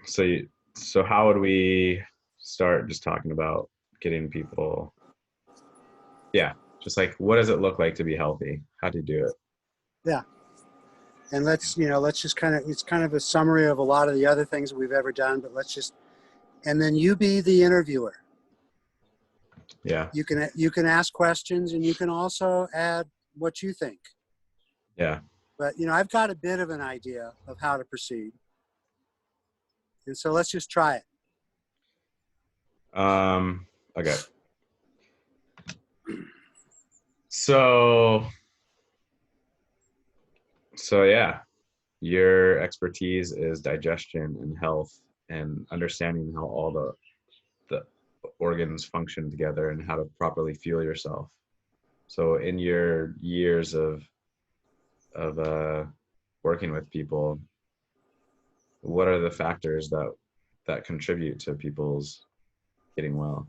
So how would we start just talking about getting people, yeah, just like what does it look like to be healthy? How do you do it? Yeah. And let's just it's kind of a summary of a lot of the other things that we've ever done, but and then you be the interviewer. Yeah. You can ask questions, and you can also add what you think. Yeah. But, I've got a bit of an idea of how to proceed. And so let's just try it. Okay. So, so yeah, your expertise is digestion and health and understanding how all the organs function together and how to properly fuel yourself. So in your years of working with people, what are the factors that contribute to people's getting well?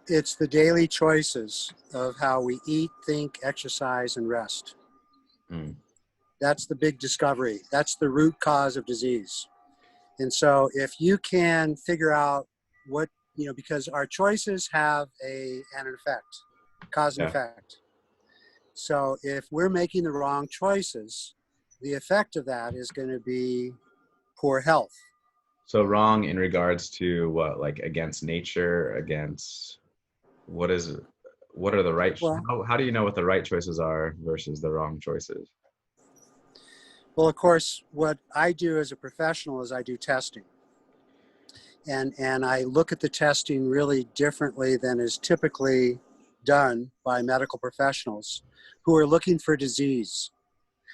It's the daily choices of how we eat, think, exercise, and rest. Mm. That's the big discovery. That's the root cause of disease. And so if you can figure out what, because our choices have an effect, cause and Yeah. effect. So if we're making the wrong choices, the effect of that is going to be poor health. So wrong in regards to what, like against nature, against what is, what are the right, Well, how do you know what the right choices are versus the wrong choices? well, of course, what I do as a professional is I do testing. And I look at the testing really differently than is typically done by medical professionals who are looking for disease.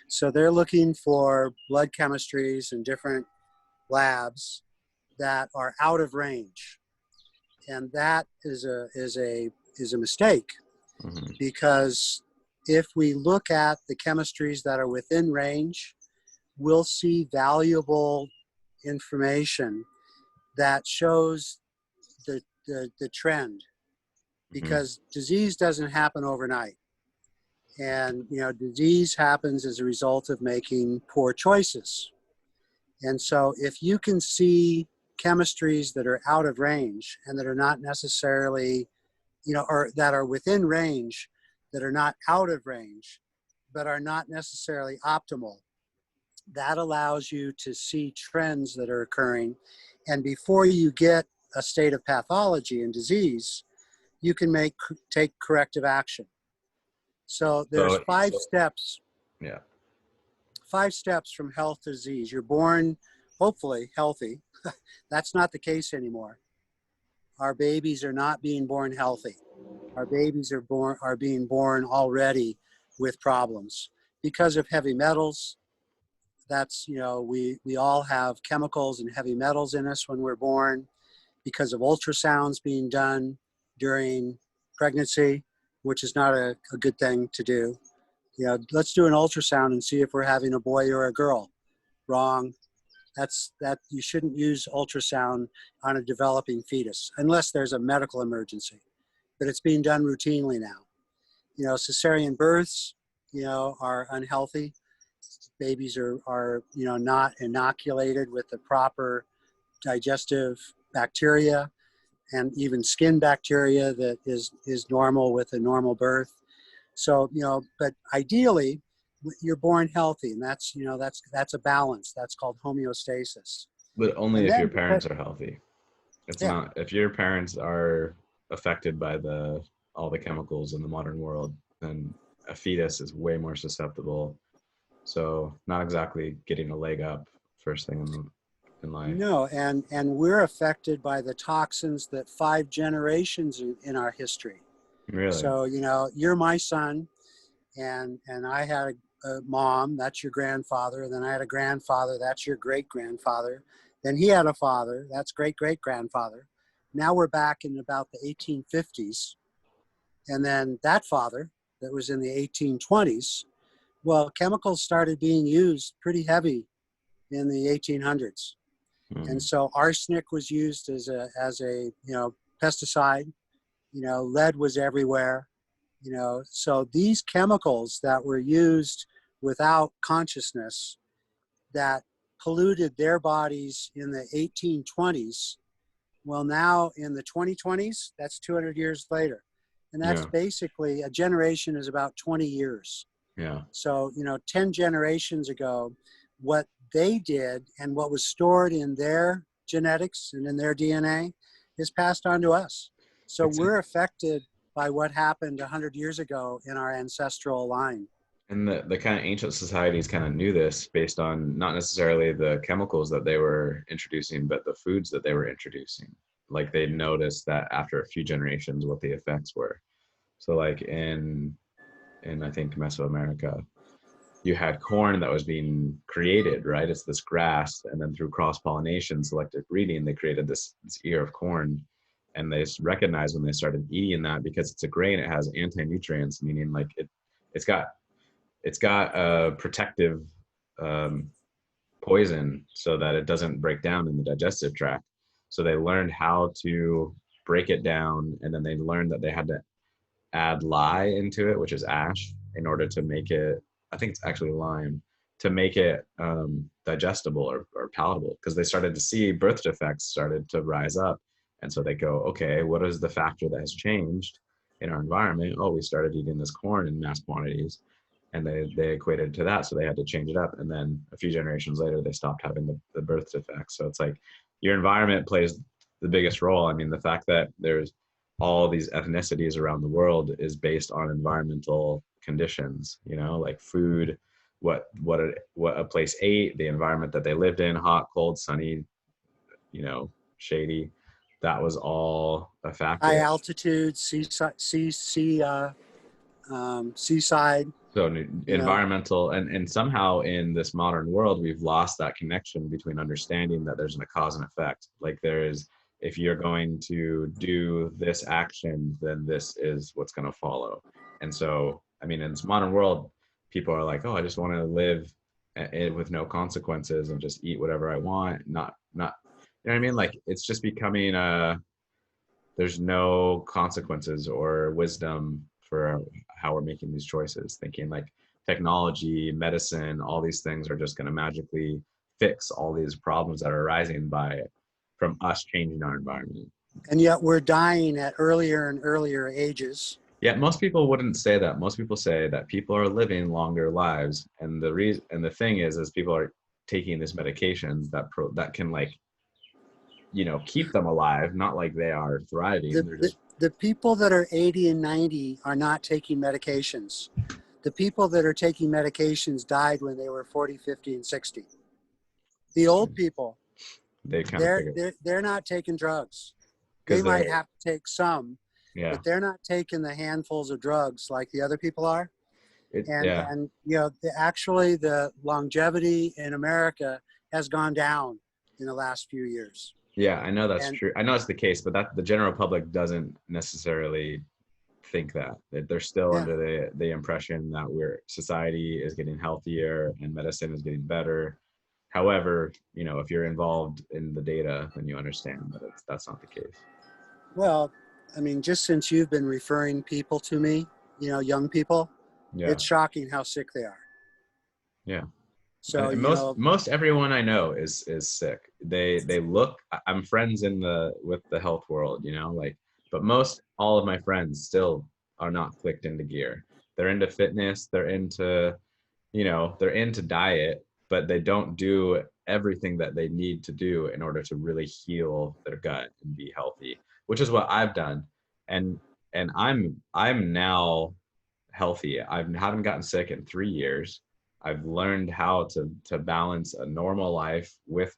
So they're looking for blood chemistries in different labs that are out of range. And that is a mistake, Hmm. because if we look at the chemistries that are within range, we'll see valuable information that shows the trend, Hmm. because disease doesn't happen overnight. And, disease happens as a result of making poor choices. And so if you can see chemistries that are out of range and that are not necessarily, or that are within range, that are not out of range, but are not necessarily optimal, that allows you to see trends that are occurring. And before you get a state of pathology and disease, you can take corrective action. So there's So, yeah. five steps from health to disease. You're born, hopefully, healthy. That's not the case anymore. Our babies are not being born healthy. Our babies are being born already with problems because of heavy metals. That's, we all have chemicals and heavy metals in us when we're born, because of ultrasounds being done during pregnancy, which is not a good thing to do. Let's do an ultrasound and see if we're having a boy or a girl. Wrong. That you shouldn't use ultrasound on a developing fetus unless there's a medical emergency. But it's being done routinely now. Cesarean births, are unhealthy. Babies are not inoculated with the proper digestive bacteria and even skin bacteria that is normal with a normal birth. So, but ideally, you're born healthy, and that's a balance. That's called homeostasis. But only And if your then, parents are healthy. It's yeah, not if your parents are affected by the all the chemicals in the modern world, then a fetus is way more susceptible. So not exactly getting a leg up first thing in life. no, and we're affected by the toxins that 5 generations in our history. Really? So, you're my son, and I had a mom, that's your grandfather. And then I had a grandfather, that's your great grandfather. Then he had a father, that's great great grandfather. Now we're back in about the 1850s. And then that father that was in the 1820s, well, chemicals started being used pretty heavy in the 1800s. And Hmm. so arsenic was used as a pesticide. Lead was everywhere. So these chemicals that were used without consciousness, that polluted their bodies in the 1820s. Well, now in the 2020s, that's 200 years later. And that's Yeah. basically, a generation is about 20 years. Yeah. So, 10 generations ago, what they did and what was stored in their genetics and in their DNA is passed on to us. So It's we're affected by what happened 100 years ago in our ancestral line. And the kind of ancient societies kind of knew this based on not necessarily the chemicals that they were introducing, but the foods that they were introducing. Like they noticed that after a few generations, what the effects were. So like in I think Mesoamerica, you had corn that was being created, right? It's this grass, and then through cross pollination, selective breeding, they created this ear of corn. And they recognized when they started eating that, because it's a grain, it has anti-nutrients, meaning like it's got it's got a protective um, poison so that it doesn't break down in the digestive tract. So they learned how to break it down, and then they learned that they had to add lye into it, which is ash, in order to make it, I think it's actually lime, to make it digestible or palatable, because they started to see birth defects started to rise up. And so they go, okay, what is the factor that has changed in our environment? Oh, we started eating this corn in mass quantities, and they equated to that, so they had to change it up. And then a few generations later, they stopped having the birth defects. So it's like your environment plays the biggest role. I mean, the fact that there's all these ethnicities around the world is based on environmental conditions, like food, what a place ate, the environment that they lived in, hot, cold, sunny, shady. That was all a High factor. altitude, seaside. So You know, environmental, and somehow in this modern world, we've lost that connection between understanding that there's a cause and effect. Like there is, if you're going to do this action, then this is what's going to follow. And so, I mean, in this modern world, people are like, oh, I just want to live with no consequences and just eat whatever I want. Not, you know what I mean? Like it's just becoming there's no consequences or wisdom for how we're making these choices, thinking like technology, medicine, all these things are just going to magically fix all these problems that are arising from us changing our environment. and yet we're dying at earlier and earlier ages. Yeah, most people wouldn't say that. Most people say that people are living longer lives, and the thing is people are taking these medications that can keep them alive, not like they are thriving. The people that are 80 and 90 are not taking medications. The people that are taking medications died when they were 40, 50, and 60. The old people, they're not taking drugs. They might have to take some, but they're not taking the handfuls of drugs like the other people are. And actually the longevity in America has gone down in the last few years. Yeah, I know that's true. I know it's the case, but that the general public doesn't necessarily think that they're still under the impression that society is getting healthier and medicine is getting better. However, if you're involved in the data, then you understand that that's not the case. Well, I mean, just since you've been referring people to me, young people, it's shocking how sick they are. Yeah. So most everyone I know is sick. They look. I'm friends with the health world, but all of my friends still are not clicked into gear. They're into fitness. They're into diet, but they don't do everything that they need to do in order to really heal their gut and be healthy, which is what I've done. And I'm now healthy. I haven't gotten sick in 3 years. I've learned how to balance a normal life with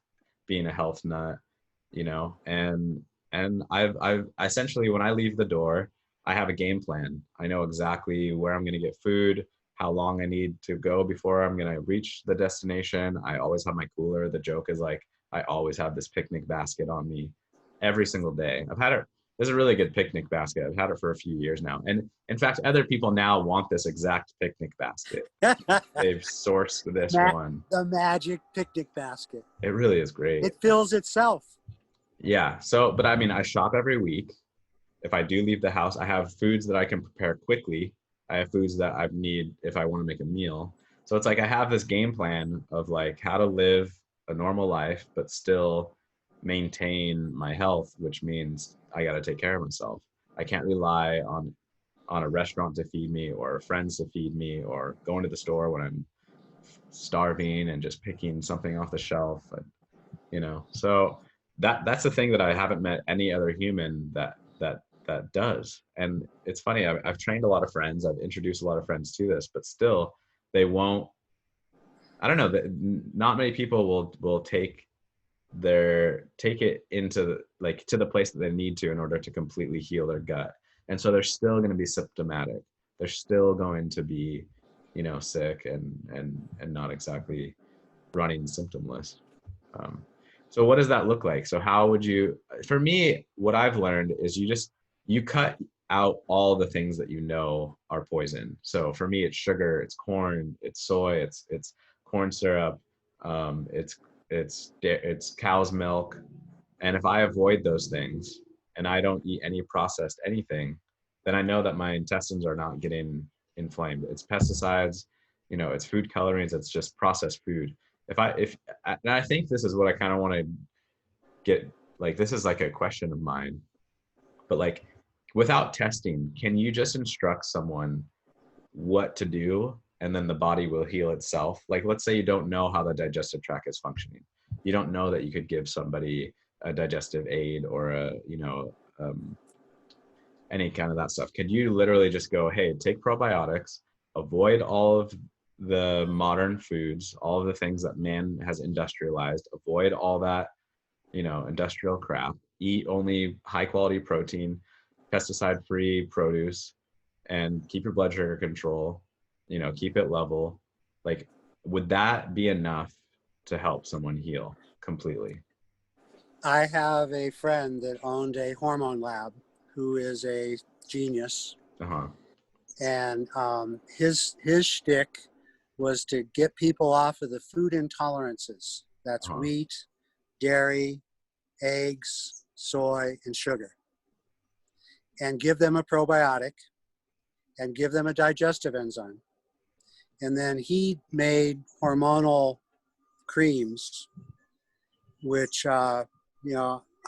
being a health nut, and I've essentially, when I leave the door, I have a game plan. I know exactly where I'm going to get food, how long I need to go before I'm going to reach the destination. I always have my cooler. The joke is like, I always have this picnic basket on me every single day. I've had it. There's a really good picnic basket. I've had it for a few years now. And in fact, other people now want this exact picnic basket. They've sourced this one. The magic picnic basket. It really is great. It fills itself. Yeah. So, but I mean, I shop every week. If I do leave the house, I have foods that I can prepare quickly. I have foods that I need if I want to make a meal. So it's like I have this game plan of like how to live a normal life, but still maintain my health, which means I got to take care of myself. I can't rely on a restaurant to feed me or friends to feed me or going to the store when I'm starving and just picking something off the shelf. So that's the thing that I haven't met any other human that does. And it's funny, I've trained a lot of friends, I've introduced a lot of friends to this, but still they won't. I don't know that not many people will take it into like to the place that they need to in order to completely heal their gut. And so they're still going to be symptomatic. They're still going to be, sick and not exactly running symptomless. So what does that look like? So how would you, for me, what I've learned is you cut out all the things that you know are poison. So for me, it's sugar, it's corn, it's soy, it's corn syrup, it's cow's milk. And if I avoid those things and I don't eat any processed anything, then I know that my intestines are not getting inflamed. It's pesticides, it's food colorings, it's just processed food. And I think this is what I kind of want to get, like, this is like a question of mine, but like without testing, can you just instruct someone what to do and then the body will heal itself? Like, let's say you don't know how the digestive tract is functioning. You don't know that you could give somebody a digestive aid or any kind of that stuff. Could you literally just go, hey, take probiotics, avoid all of the modern foods, all of the things that man has industrialized, avoid all that, industrial crap, eat only high quality protein, pesticide free produce, and keep your blood sugar control, keep it level. Like, would that be enough to help someone heal completely? I have a friend that owned a hormone lab who is a genius. Uh-huh. And his shtick was to get people off of the food intolerances. That's wheat, dairy, eggs, soy, and sugar. And give them a probiotic and give them a digestive enzyme. And then he made hormonal creams, which,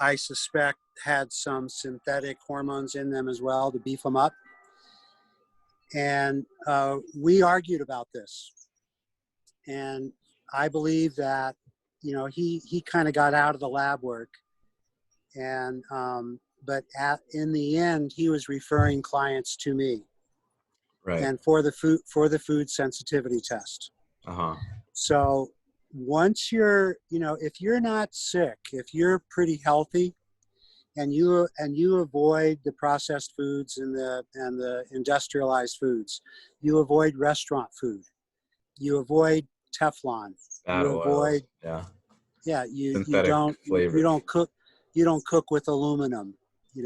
I suspect had some synthetic hormones in them as well to beef them up. And we argued about this. And I believe that, he kind of got out of the lab work. And, but in the end, he was referring clients to me. Right. And for the food sensitivity test. Uh-huh. So once you're, if you're not sick, if you're pretty healthy, and you avoid the processed foods and the industrialized foods, you avoid restaurant food, you avoid Teflon, Bad you oils. avoid, Synthetic flavors. You don't cook with aluminum, you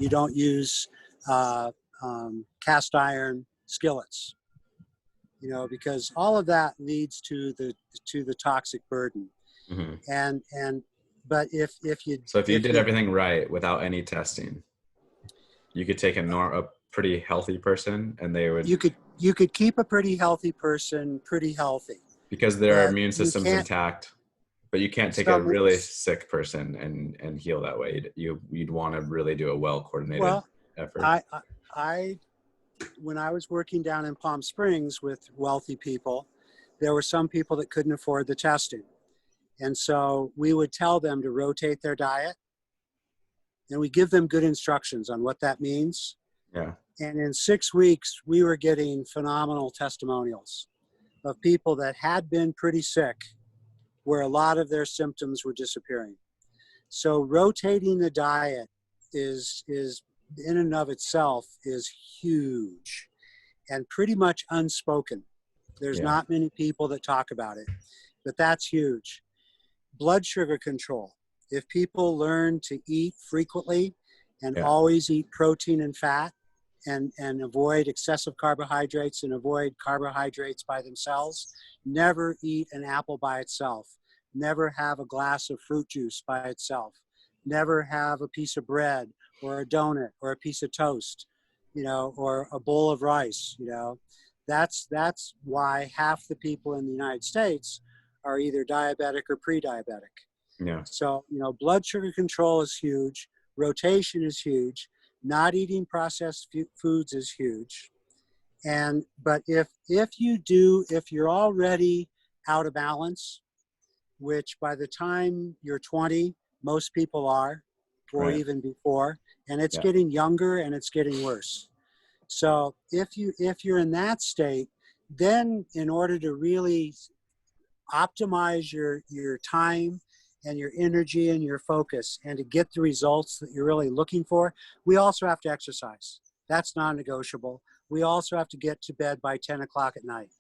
don't use cast iron skillets, because all of that leads to the toxic burden. Mm-hmm. But if you did everything right without any testing, you could take a pretty healthy person and they would. You could keep a pretty healthy person pretty healthy because their immune system's intact, but you can't take a really sick person and heal that way. You'd want to really do a well-coordinated effort. When I was working down in Palm Springs with wealthy people, there were some people that couldn't afford the testing. And so we would tell them to rotate their diet, and we give them good instructions on what that means. Yeah. And in 6 weeks, we were getting phenomenal testimonials of people that had been pretty sick, where a lot of their symptoms were disappearing. So rotating the diet is in and of itself is huge and pretty much unspoken. There's not many people that talk about it, but that's huge. Blood sugar control. If people learn to eat frequently and always eat protein and fat and avoid excessive carbohydrates and avoid carbohydrates by themselves, never eat an apple by itself, never have a glass of fruit juice by itself, never have a piece of bread or a donut or a piece of toast, or a bowl of rice, That's why half the people in the United States are either diabetic or pre-diabetic. Yeah. So, blood sugar control is huge. Rotation is huge. Not eating processed foods is huge. But if you're already out of balance, which by the time you're 20, most people are, or Right. even before, and it's Yeah. getting younger and it's getting worse. So if you're in that state, then in order to really optimize your time and your energy and your focus and to get the results that you're really looking for, we also have to exercise. That's non-negotiable. We also have to get to bed by 10 o'clock at night.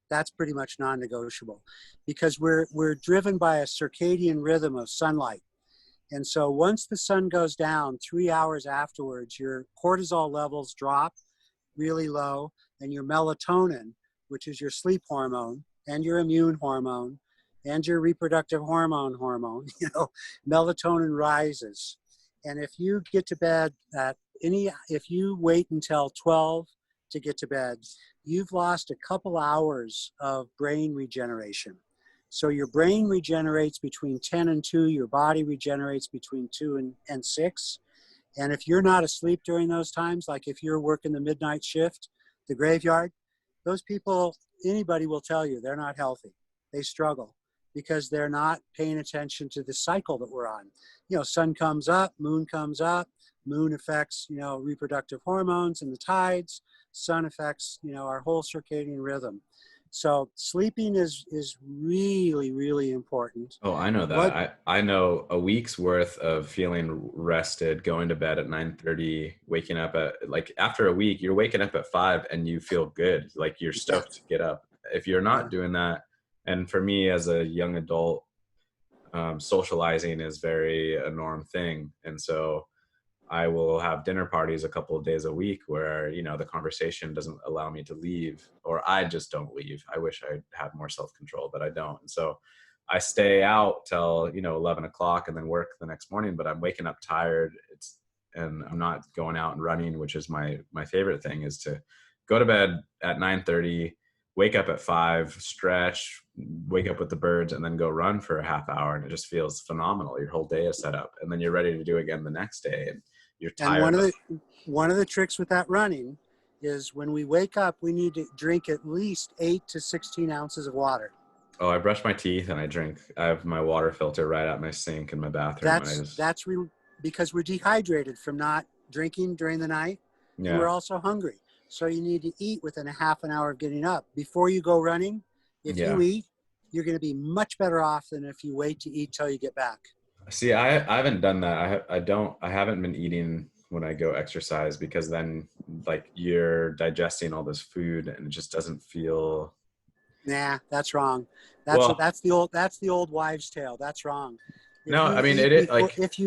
That's pretty much non-negotiable because we're driven by a circadian rhythm of sunlight. And so once the sun goes down, 3 hours afterwards, your cortisol levels drop really low, and your melatonin, which is your sleep hormone, and your immune hormone, and your reproductive hormone, melatonin rises. And if you get to bed if you wait until 12 to get to bed, you've lost a couple hours of brain regeneration. So your brain regenerates between 10 and 2, your body regenerates between 2 and 6. And if you're not asleep during those times, like if you're working the midnight shift, the graveyard, those people, anybody will tell you they're not healthy. They struggle because they're not paying attention to the cycle that we're on. Sun comes up, moon comes up, moon affects, reproductive hormones and the tides. Sun affects, our whole circadian rhythm. So sleeping is really, really important. Oh, I know that. I know a week's worth of feeling rested, going to bed at 9:30, waking up at after a week, you're waking up at 5 and you feel good. Like you're stoked to get up. If you're not doing that, and for me as a young adult, socializing is very a norm thing. And so I will have dinner parties a couple of days a week where, the conversation doesn't allow me to leave, or I just don't leave. I wish I had more self-control, but I don't. And so I stay out till, 11 o'clock and then work the next morning, but I'm waking up tired. And I'm not going out and running, which is my favorite thing, is to go to bed at 9:30, wake up at 5, stretch, wake up with the birds, and then go run for a half hour. And it just feels phenomenal. Your whole day is set up, and then you're ready to do it again the next day. And you're tired. And one of the tricks with that running is when we wake up, we need to drink at least 8 to 16 ounces of water. Oh, I brush my teeth and I have my water filter right at my sink in my bathroom. That's because we're dehydrated from not drinking during the night. Yeah. And we're also hungry. So you need to eat within a half an hour of getting up. Before you go running, if you eat, you're going to be much better off than if you wait to eat till you get back. See, I haven't done that. I haven't been eating when I go exercise, because then you're digesting all this food and it just doesn't feel. Nah, that's wrong. That's the old wives' tale. That's wrong. If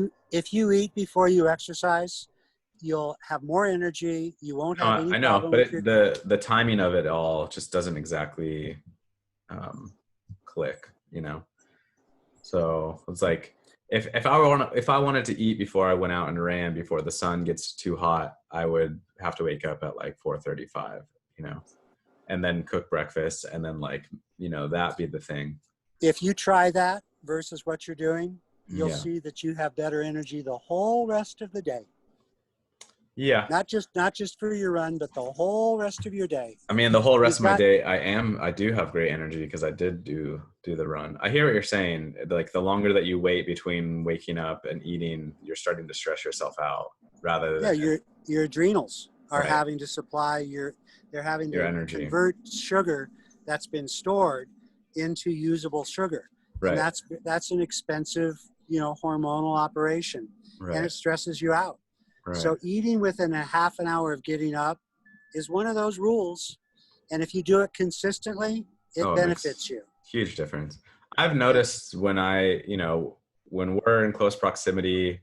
you eat before you exercise, you'll have more energy. You won't have any problem. I know, but the timing of it all just doesn't exactly click, So it's like if I wanted to eat before I went out and ran before the sun gets too hot, I would have to wake up at 4:35, and then cook breakfast, and then that be the thing. If you try that versus what you're doing, you'll see that you have better energy the whole rest of the day. Yeah. Not just for your run, but the whole rest of your day. I mean, the whole rest of my day, I do have great energy because I did do the run. I hear what you're saying. The longer that you wait between waking up and eating, you're starting to stress yourself out rather than. Your adrenals are having to supply they're having to energy. Convert sugar that's been stored into usable sugar. Right. And that's an expensive, hormonal operation. Right. And it stresses you out. Right. So eating within a half an hour of getting up is one of those rules. And if you do it consistently, it benefits you. Huge difference. I've noticed when when we're in close proximity,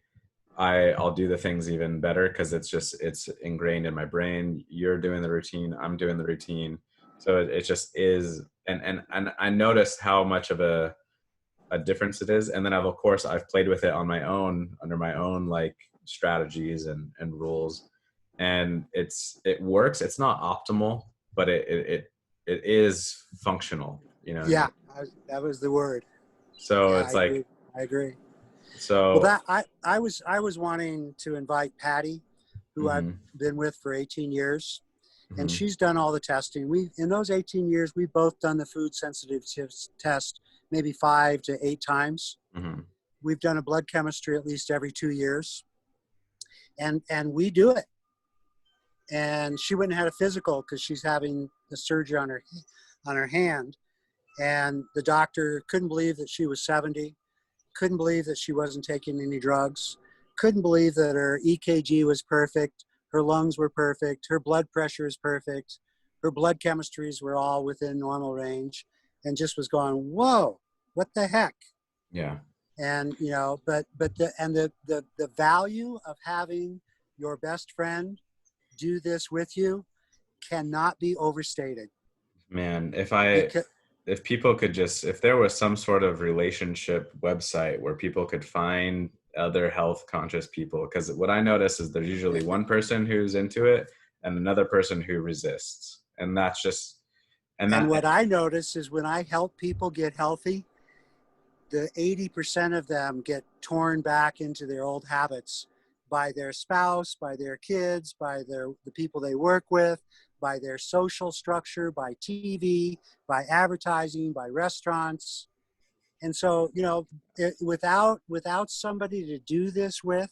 I'll do the things even better because it's ingrained in my brain. You're doing the routine, I'm doing the routine. So it just is. And I noticed how much of a difference it is. And then I've played with it on my own, under my own strategies and rules, and it works. It's not optimal, but it is functional, Yeah, That was the word. So Yeah, it's like, I agree. Well, so, I was wanting to invite Patty, who I've hmm been with for 18 years, and hmm she's done all the testing. We in those 18 years, we've both done the food sensitivity test maybe 5 to 8 times. hmm We've done a blood chemistry at least every 2 years, and we do it. And she went and had a physical because she's having the surgery on her hand, and the doctor couldn't believe that she was 70, couldn't believe that she wasn't taking any drugs, couldn't believe that her EKG was perfect, her lungs were perfect, her blood pressure is perfect, her blood chemistries were all within normal range, and just was going, whoa, what the heck? yeah, And but the value of having your best friend do this with you cannot be overstated. man, Because if people could just, if there was some sort of relationship website where people could find other health conscious people, because what I notice is there's usually one person who's into it and another person who resists. And that's just, and and that, what I notice is when I help people get healthy, the 80% of them get torn back into their old habits by their spouse, by their kids, by the people they work with, by their social structure, by TV, by advertising, by restaurants. And so, without somebody to do this with,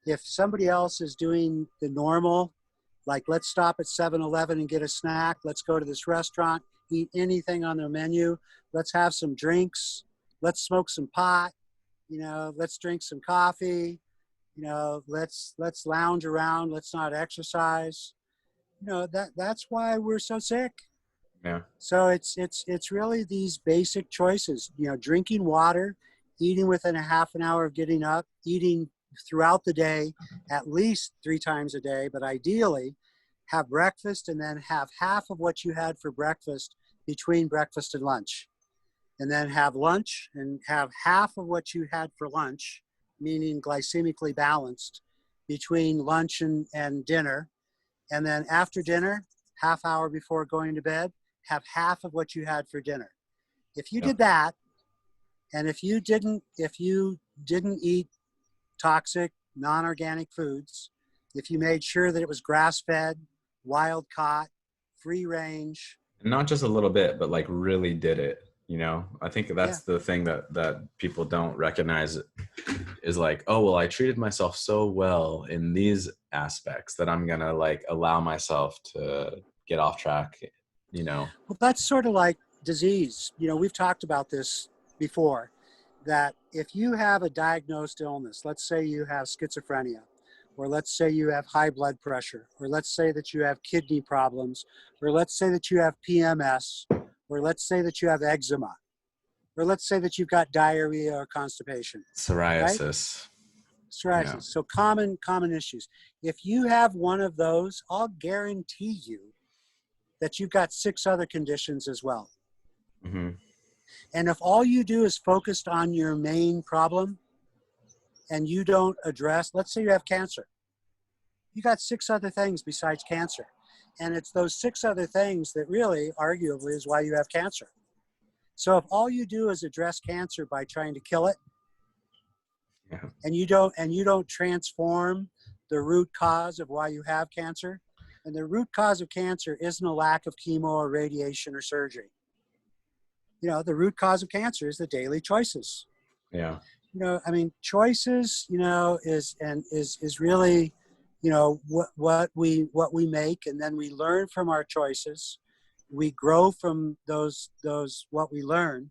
if somebody else is doing the normal, like let's stop at 7-Eleven and get a snack, let's go to this restaurant, eat anything on their menu, let's have some drinks, let's smoke some pot, let's drink some coffee, let's lounge around, let's not exercise. That's why we're so sick. yeah. So it's really these basic choices, drinking water, eating within a half an hour of getting up, eating throughout the day, at least 3 times a day, but ideally have breakfast and then have half of what you had for breakfast between breakfast and lunch. And then have lunch and have half of what you had for lunch, meaning glycemically balanced, between lunch and dinner. And then after dinner, half hour before going to bed, have half of what you had for dinner. If you Yeah. did that, and if you didn't eat toxic, non-organic foods, if you made sure that it was grass-fed, wild caught, free range, And not just a little bit, but like really did it. I think yeah, that's the thing that people don't recognize is like, oh, well, I treated myself so well in these aspects that I'm going to like allow myself to get off track. well, that's sort of like disease. We've talked about this before, that if you have a diagnosed illness, let's say you have schizophrenia, or let's say you have high blood pressure, or let's say that you have kidney problems, or let's say that you have PMS, or let's say that you have eczema, or let's say that you've got diarrhea or constipation, right? Psoriasis. Yeah. Psoriasis. So common issues. If you have one of those, I'll guarantee you that you've got 6 other conditions as well. hmm And if all you do is focused on your main problem and you don't address, let's say you have cancer, you got 6 other things besides cancer. And it's those 6 other things that really, arguably, is why you have cancer. So if all you do is address cancer by trying to kill it, Yeah. and you don't transform the root cause of why you have cancer, and the root cause of cancer isn't a lack of chemo or radiation or surgery. The root cause of cancer is the daily choices. Yeah. Choices, is really, what we make, and then we learn from our choices. We grow from those what we learn.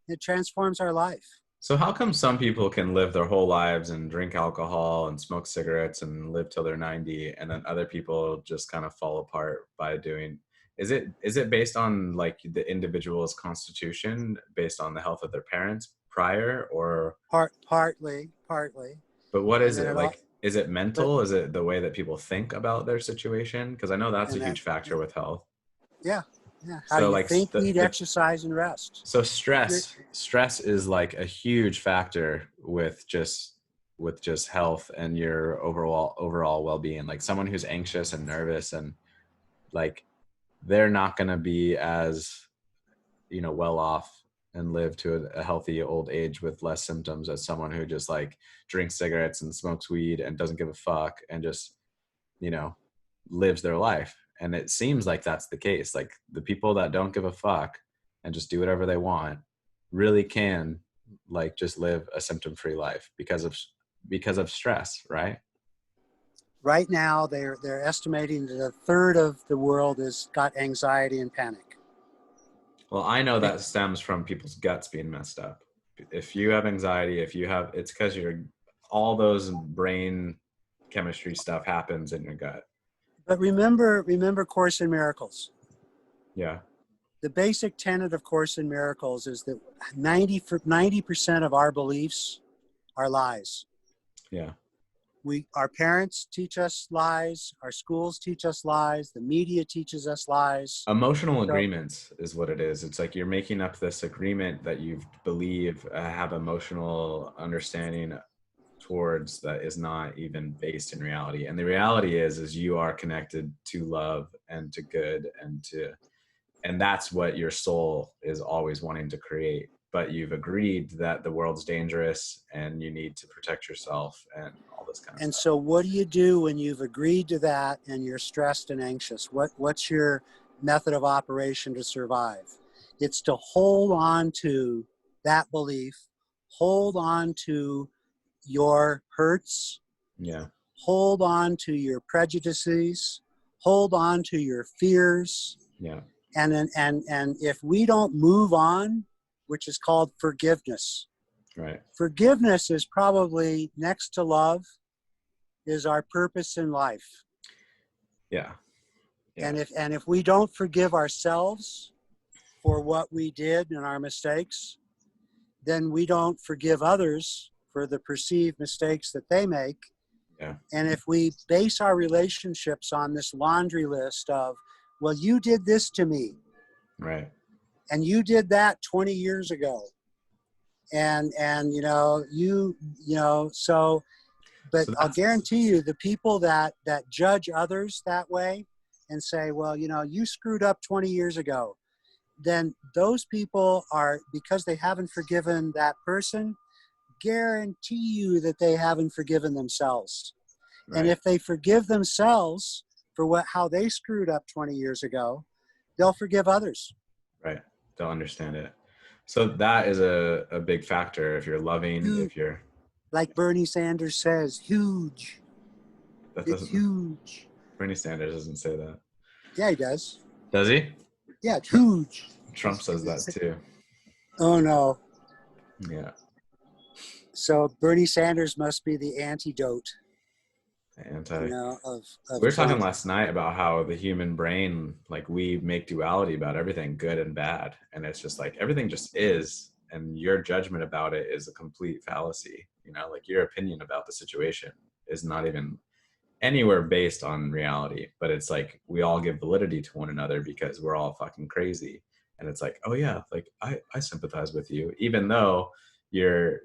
It transforms our life. So how come some people can live their whole lives and drink alcohol and smoke cigarettes and live till they're 90, and then other people just kind of fall apart by doing, is it based on like the individual's constitution, based on the health of their parents prior, or Partly, but what and is then it it all, like? Is it but mental? Is it the way that people think about their situation? Because I know that's a and that, huge factor with health. yeah, yeah. How So you like think, eat, the exercise, and rest. so You're, stress is like a huge factor with just health and your overall well-being. Like someone who's anxious and nervous and like they're not going to be as well off and live to a healthy old age with less symptoms as someone who just like drinks cigarettes and smokes weed and doesn't give a fuck and just, you know, lives their life. And it seems like that's the case. Like the people that don't give a fuck and just do whatever they want really can like just live a symptom-free life because of stress, right? Right now, they're estimating that a third of the world has got anxiety and panic. Well, I know that stems from people's guts being messed up. If you have anxiety, it's because you're all those brain chemistry stuff happens in your gut. But remember Course in Miracles. Yeah. The basic tenet of Course in Miracles is that 90% of our beliefs are lies. Yeah. Our parents teach us lies, our schools teach us lies, the media teaches us lies. Emotional agreements is what it is. It's like you're making up this agreement that you believe have emotional understanding towards that is not even based in reality. And the reality is you are connected to love and to good and that's what your soul is always wanting to create. But you've agreed that the world's dangerous and you need to protect yourself and all this kind of And stuff. so what do you do when you've agreed to that and you're stressed and anxious? What's your method of operation to survive? It's to hold on to that belief, hold on to your hurts, Yeah. hold on to your prejudices, hold on to your fears. Yeah. And if we don't move on, which is called forgiveness. Right. Forgiveness is probably next to love is our purpose in life. Yeah. Yeah. And if we don't forgive ourselves for what we did and our mistakes, then we don't forgive others for the perceived mistakes that they make. Yeah. And if we base our relationships on this laundry list of, well, you did this to me, Right. and you did that 20 years ago, and so. But So I'll that's guarantee you, the people that judge others that way and say, well, you screwed up 20 years ago, then those people are, because they haven't forgiven that person, guarantee you that they haven't forgiven themselves. right. And if they forgive themselves for how they screwed up 20 years ago, they'll forgive others. Right. They'll understand it. So that is a big factor. If you're loving, Huge. if you're Like Bernie Sanders says, huge. that It's doesn't huge. Bernie Sanders doesn't say that. Yeah, he does. Does he? Yeah, it's huge. Trump says that too. Oh, no. Yeah. So Bernie Sanders must be the antidote, Anti. of We were talking Trump. last night about how the human brain, like we make duality about everything, good and bad. And it's just like everything just is. And your judgment about it is a complete fallacy. Like your opinion about the situation is not even anywhere based on reality. But it's like we all give validity to one another because we're all fucking crazy. And it's like, oh yeah, like I sympathize with you, even though your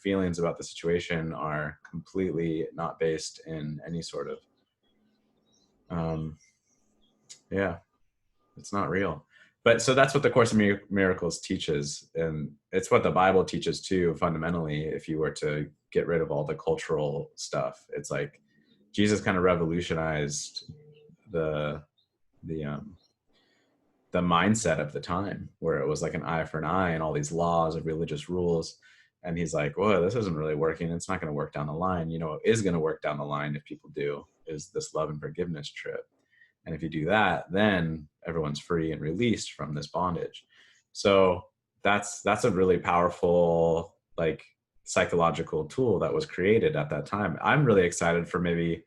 feelings about the situation are completely not based in any sort of yeah, it's not real. But so that's what the Course in Miracles teaches, and it's what the Bible teaches too, fundamentally. If you were to get rid of all the cultural stuff, it's like Jesus kind of revolutionized the the mindset of the time, where it was like an eye for an eye and all these laws of religious rules. And he's like, whoa, this isn't really working. It's not going to work down the line. What is going to work down the line if people do is this love and forgiveness trip. And if you do that, then everyone's free and released from this bondage. So that's a really powerful, like, psychological tool that was created at that time. I'm really excited for maybe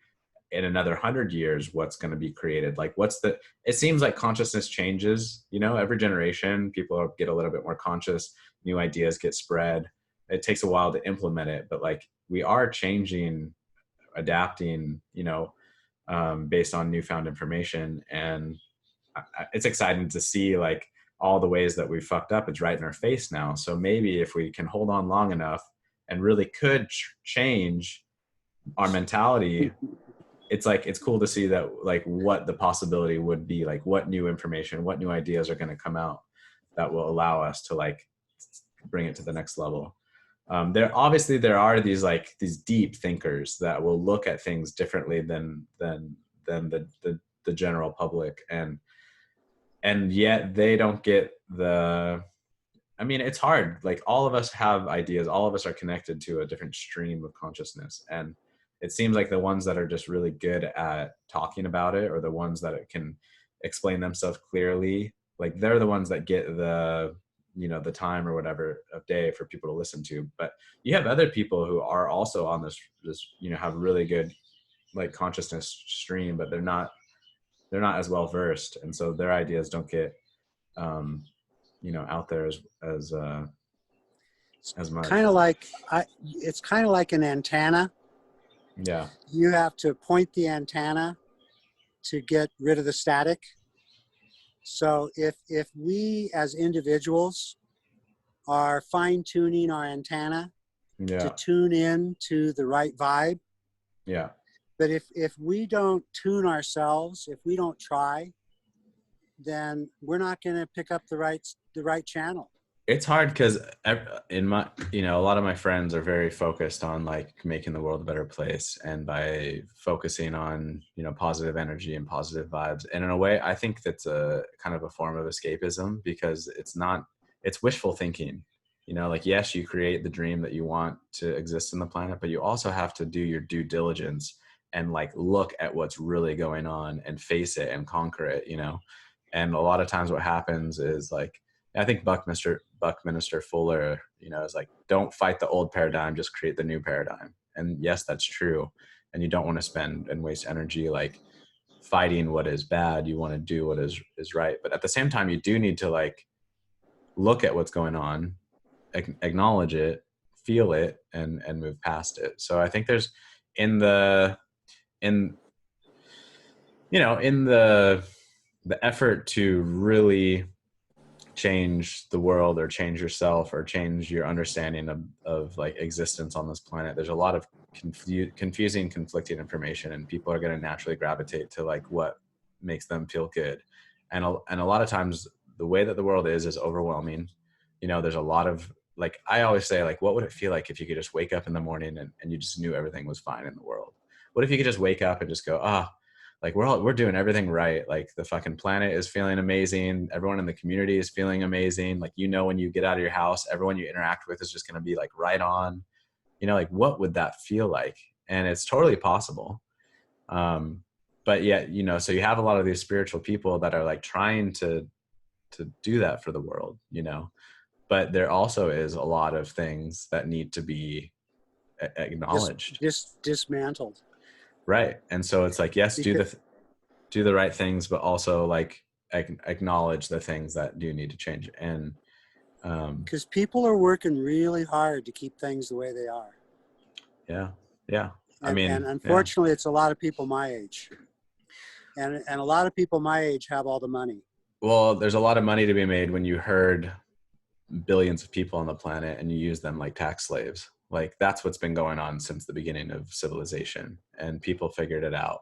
in another 100 years what's going to be created. Like it seems like consciousness changes, every generation people get a little bit more conscious, new ideas get spread. It takes a while to implement it, but like we are changing, adapting, based on newfound information. And it's exciting to see like all the ways that we fucked up. It's right in our face now. So maybe if we can hold on long enough and really could change our mentality, it's cool to see that, like, what the possibility would be, like what new information, what new ideas are going to come out. that will allow us to like bring it to the next level. There are these deep thinkers that will look at things differently than the general public, and yet they don't get the, I mean, it's hard. Like, all of us have ideas. All of us are connected to a different stream of consciousness. And it seems like the ones that are just really good at talking about it, or the ones that can explain themselves clearly, like they're the ones that get the, the time or whatever of day for people to listen to. But you have other people who are also on this, have really good like consciousness stream, but they're not as well versed. And so their ideas don't get, out there as much. Kind of like it's kind of like an antenna. Yeah. You have to point the antenna to get rid of the static. So if we as individuals are fine-tuning our antenna to tune in to the right vibe. Yeah. But if we don't tune ourselves, if we don't try, then we're not going to pick up the right channel. It's hard because in my, a lot of my friends are very focused on like making the world a better place, and by focusing on, positive energy and positive vibes. And in a way, I think that's a kind of a form of escapism, because it's wishful thinking. Like, yes, you create the dream that you want to exist in the planet, but you also have to do your due diligence and like look at what's really going on and face it and conquer it, And a lot of times what happens is like, I think Buckminster Fuller, is like, don't fight the old paradigm, just create the new paradigm. And yes, that's true. And you don't want to spend and waste energy like fighting what is bad. You want to do what is right. But at the same time, you do need to like look at what's going on, acknowledge it, feel it, and move past it. So I think there's in the effort to really change the world, or change yourself, or change your understanding of like existence on this planet, there's a lot of confusing, conflicting information, and people are going to naturally gravitate to like what makes them feel good. And a lot of times the way that the world is overwhelming. There's a lot of, like, I always say, like, what would it feel like if you could just wake up in the morning and you just knew everything was fine in the world? What if you could just wake up and just go, like, we're doing everything right. Like, the fucking planet is feeling amazing. Everyone in the community is feeling amazing. Like, when you get out of your house, everyone you interact with is just going to be like right on, like, what would that feel like? And it's totally possible. But yet, so you have a lot of these spiritual people that are like trying to do that for the world, but there also is a lot of things that need to be acknowledged, just dismantled. Right. And so it's like, yes, do the right things, but also like acknowledge the things that do need to change. And because people are working really hard to keep things the way they are. Yeah. And unfortunately, it's a lot of people my age, and a lot of people my age have all the money. Well, there's a lot of money to be made when you herd billions of people on the planet and you use them like tax slaves. Like, that's what's been going on since the beginning of civilization, and people figured it out,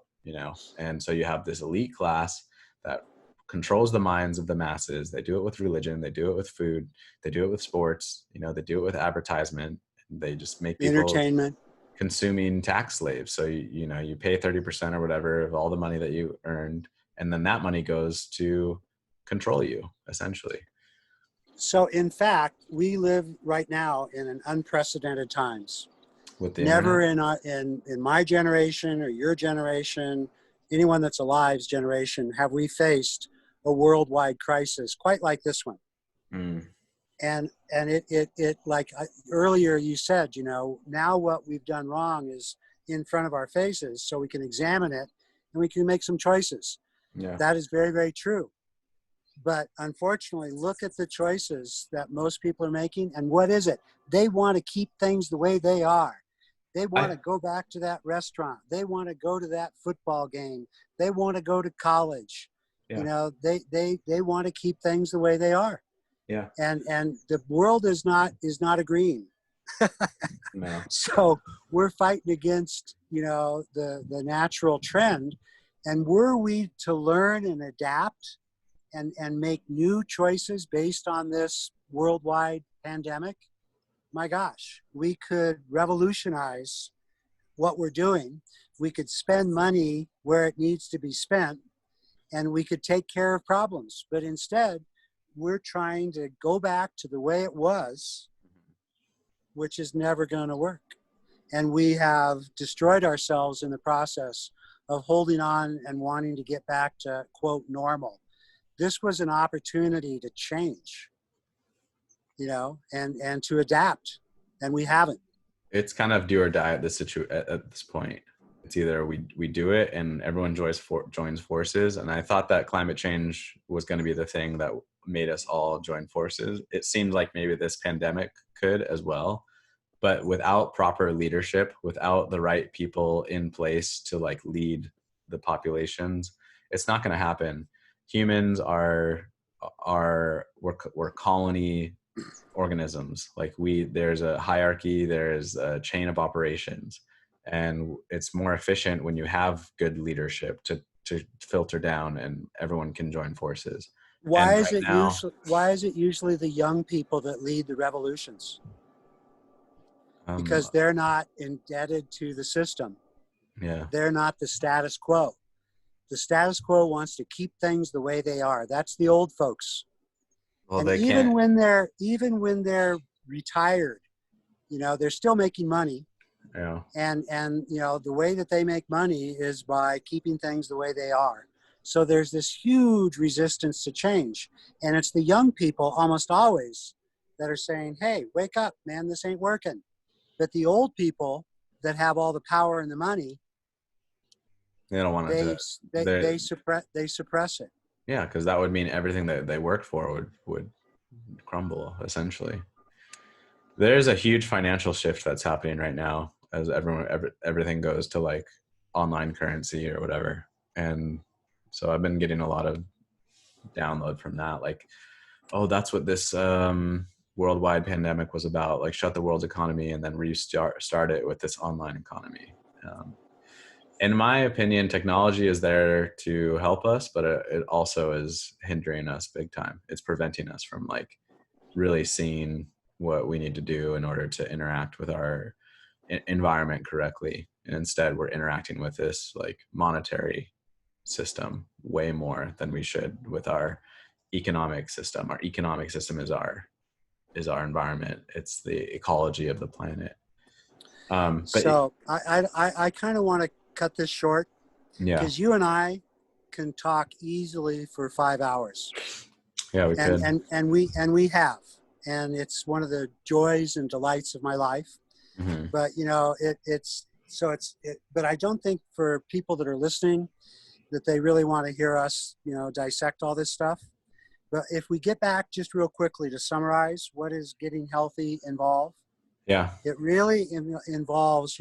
and so you have this elite class that controls the minds of the masses. They do it with religion, they do it with food, they do it with sports, they do it with advertisement. They just make people entertainment consuming tax slaves. So you pay 30% or whatever of all the money that you earned, and then that money goes to control you, essentially. So in fact, we live right now in an unprecedented times. With the Never in my generation or your generation, anyone that's alive's generation, have we faced a worldwide crisis quite like this one. And it like earlier you said, now what we've done wrong is in front of our faces, so we can examine it and we can make some choices. Yeah. That is very, very true. But unfortunately, look at the choices that most people are making. And what is it? They want to keep things the way they are. They want to go back to that restaurant. They want to go to that football game. They want to go to college. Yeah. They want to keep things the way they are. Yeah. And the world is not agreeing. No. So we're fighting against, the natural trend. And were we to learn and adapt and make new choices based on this worldwide pandemic, my gosh, we could revolutionize what we're doing. We could spend money where it needs to be spent, and we could take care of problems. But instead, we're trying to go back to the way it was, which is never going to work. And we have destroyed ourselves in the process of holding on and wanting to get back to, quote, normal. This was an opportunity to change, and to adapt, and we haven't. It's kind of do or die at this point. It's either we do it and everyone joins forces. And I thought that climate change was going to be the thing that made us all join forces. It seemed like maybe this pandemic could as well, but without proper leadership, without the right people in place to like lead the populations, it's not going to happen. Humans we're colony organisms. Like there's a hierarchy, there's a chain of operations, and it's more efficient when you have good leadership to filter down and everyone can join forces. Why is it usually the young people that lead the revolutions? Because they're not indebted to the system. Yeah. They're not the status quo. The status quo wants to keep things the way they are. That's the old folks. Well, and they even can't. when they're retired, they're still making money. Yeah. And the way that they make money is by keeping things the way they are. So there's this huge resistance to change. And it's the young people almost always that are saying, hey, wake up, man, this ain't working. But the old people that have all the power and the money, they don't want to. They suppress it. Yeah, because that would mean everything that they worked for would crumble, essentially. There's a huge financial shift that's happening right now as everything goes to like online currency or whatever. And so I've been getting a lot of download from that. Like, oh, that's what this worldwide pandemic was about. Like, shut the world's economy and then start it with this online economy. In my opinion, technology is there to help us, but it also is hindering us big time. It's preventing us from like really seeing what we need to do in order to interact with our environment correctly. And instead we're interacting with this like monetary system way more than we should with our economic system. Our economic system is our environment. It's the ecology of the planet. So I kind of want to cut this short, because you and I can talk easily for 5 hours. Yeah, we could. And we have, and it's one of the joys and delights of my life. Mm-hmm. But but I don't think for people that are listening that they really want to hear us, dissect all this stuff. But if we get back just real quickly to summarize, what is getting healthy involve? Yeah. It really involves,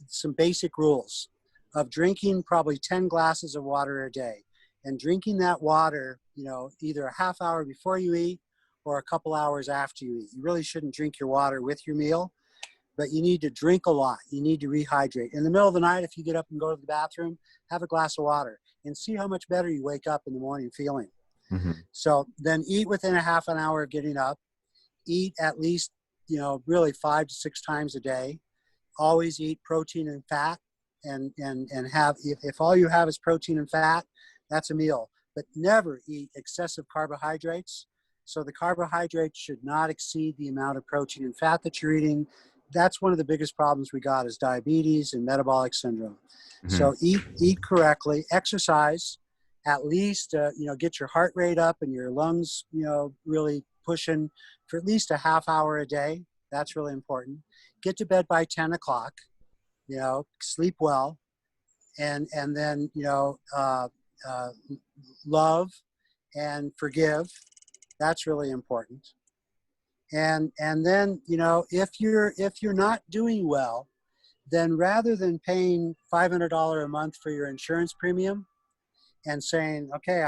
some basic rules of drinking probably 10 glasses of water a day, and drinking that water, either a half hour before you eat or a couple hours after you eat. You really shouldn't drink your water with your meal, but you need to drink a lot. You need to rehydrate. In the middle of the night, if you get up and go to the bathroom, have a glass of water and see how much better you wake up in the morning feeling. Mm-hmm. So then eat within a half an hour of getting up. Eat at least, really 5 to 6 times a day. Always eat protein and fat, and have, if all you have is protein and fat, that's a meal. But never eat excessive carbohydrates. So the carbohydrates should not exceed the amount of protein and fat that you're eating. That's one of the biggest problems we got is diabetes and metabolic syndrome. Mm-hmm. So eat correctly, exercise, at least, get your heart rate up and your lungs, really pushing for at least a half hour a day. That's really important. Get to bed by 10 o'clock, sleep well, and then, love and forgive. That's really important. And then, if you're not doing well, then rather than paying $500 a month for your insurance premium and saying, okay,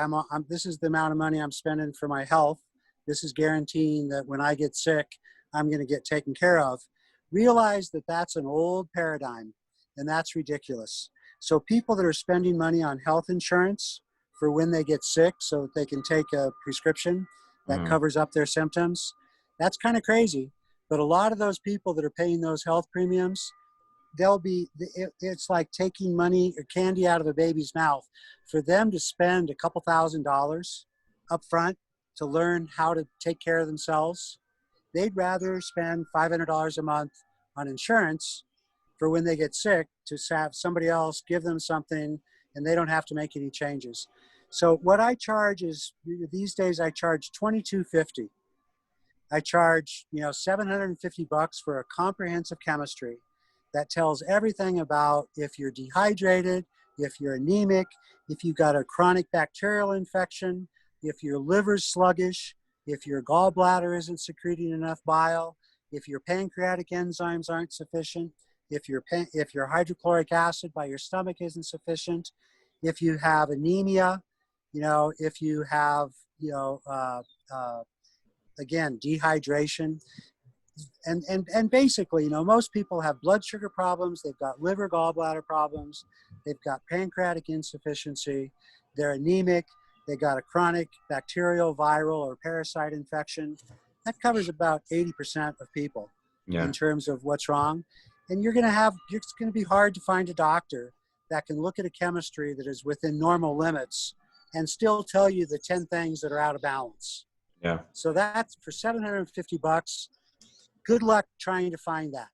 this is the amount of money I'm spending for my health, this is guaranteeing that when I get sick, I'm going to get taken care of, realize that that's an old paradigm, and that's ridiculous. So people that are spending money on health insurance for when they get sick so that they can take a prescription that covers up their symptoms. That's kind of crazy. But a lot of those people that are paying those health premiums, it's like taking money or candy out of a baby's mouth for them to spend a couple $1,000s up front to learn how to take care of themselves. They'd rather spend $500 a month on insurance for when they get sick to have somebody else give them something and they don't have to make any changes. So what I charge is, these days I charge $22.50. I charge, $750 for a comprehensive chemistry that tells everything about if you're dehydrated, if you're anemic, if you've got a chronic bacterial infection, if your liver's sluggish, if your gallbladder isn't secreting enough bile, if your pancreatic enzymes aren't sufficient, if your hydrochloric acid by your stomach isn't sufficient, if you have anemia, if you have, again, dehydration. And basically, most people have blood sugar problems, they've got liver gallbladder problems, they've got pancreatic insufficiency, they're anemic, they got a chronic bacterial, viral, or parasite infection. That covers about 80% of people in terms of what's wrong. And it's going to be hard to find a doctor that can look at a chemistry that is within normal limits and still tell you the 10 things that are out of balance. Yeah. So that's for $750. Good luck trying to find that.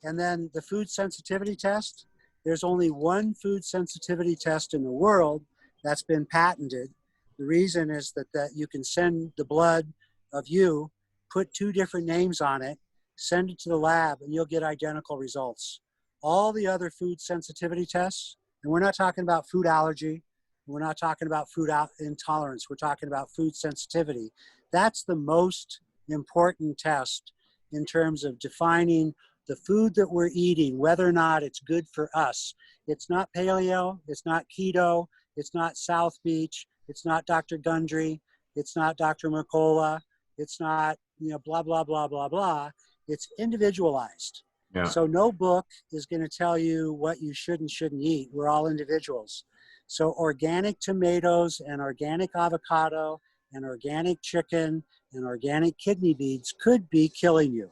And then the food sensitivity test, there's only one food sensitivity test in the world that's been patented. The reason is that you can send the blood of you, put 2 different names on it, send it to the lab, and you'll get identical results. All the other food sensitivity tests, and we're not talking about food allergy, we're not talking about food intolerance, we're talking about food sensitivity. That's the most important test in terms of defining the food that we're eating, whether or not it's good for us. It's not paleo, it's not keto, it's not South Beach, it's not Dr. Gundry, it's not Dr. Mercola, it's not, blah, blah, blah, blah, blah. It's individualized. Yeah. So no book is going to tell you what you should and shouldn't eat. We're all individuals. So organic tomatoes and organic avocado and organic chicken and organic kidney beans could be killing you.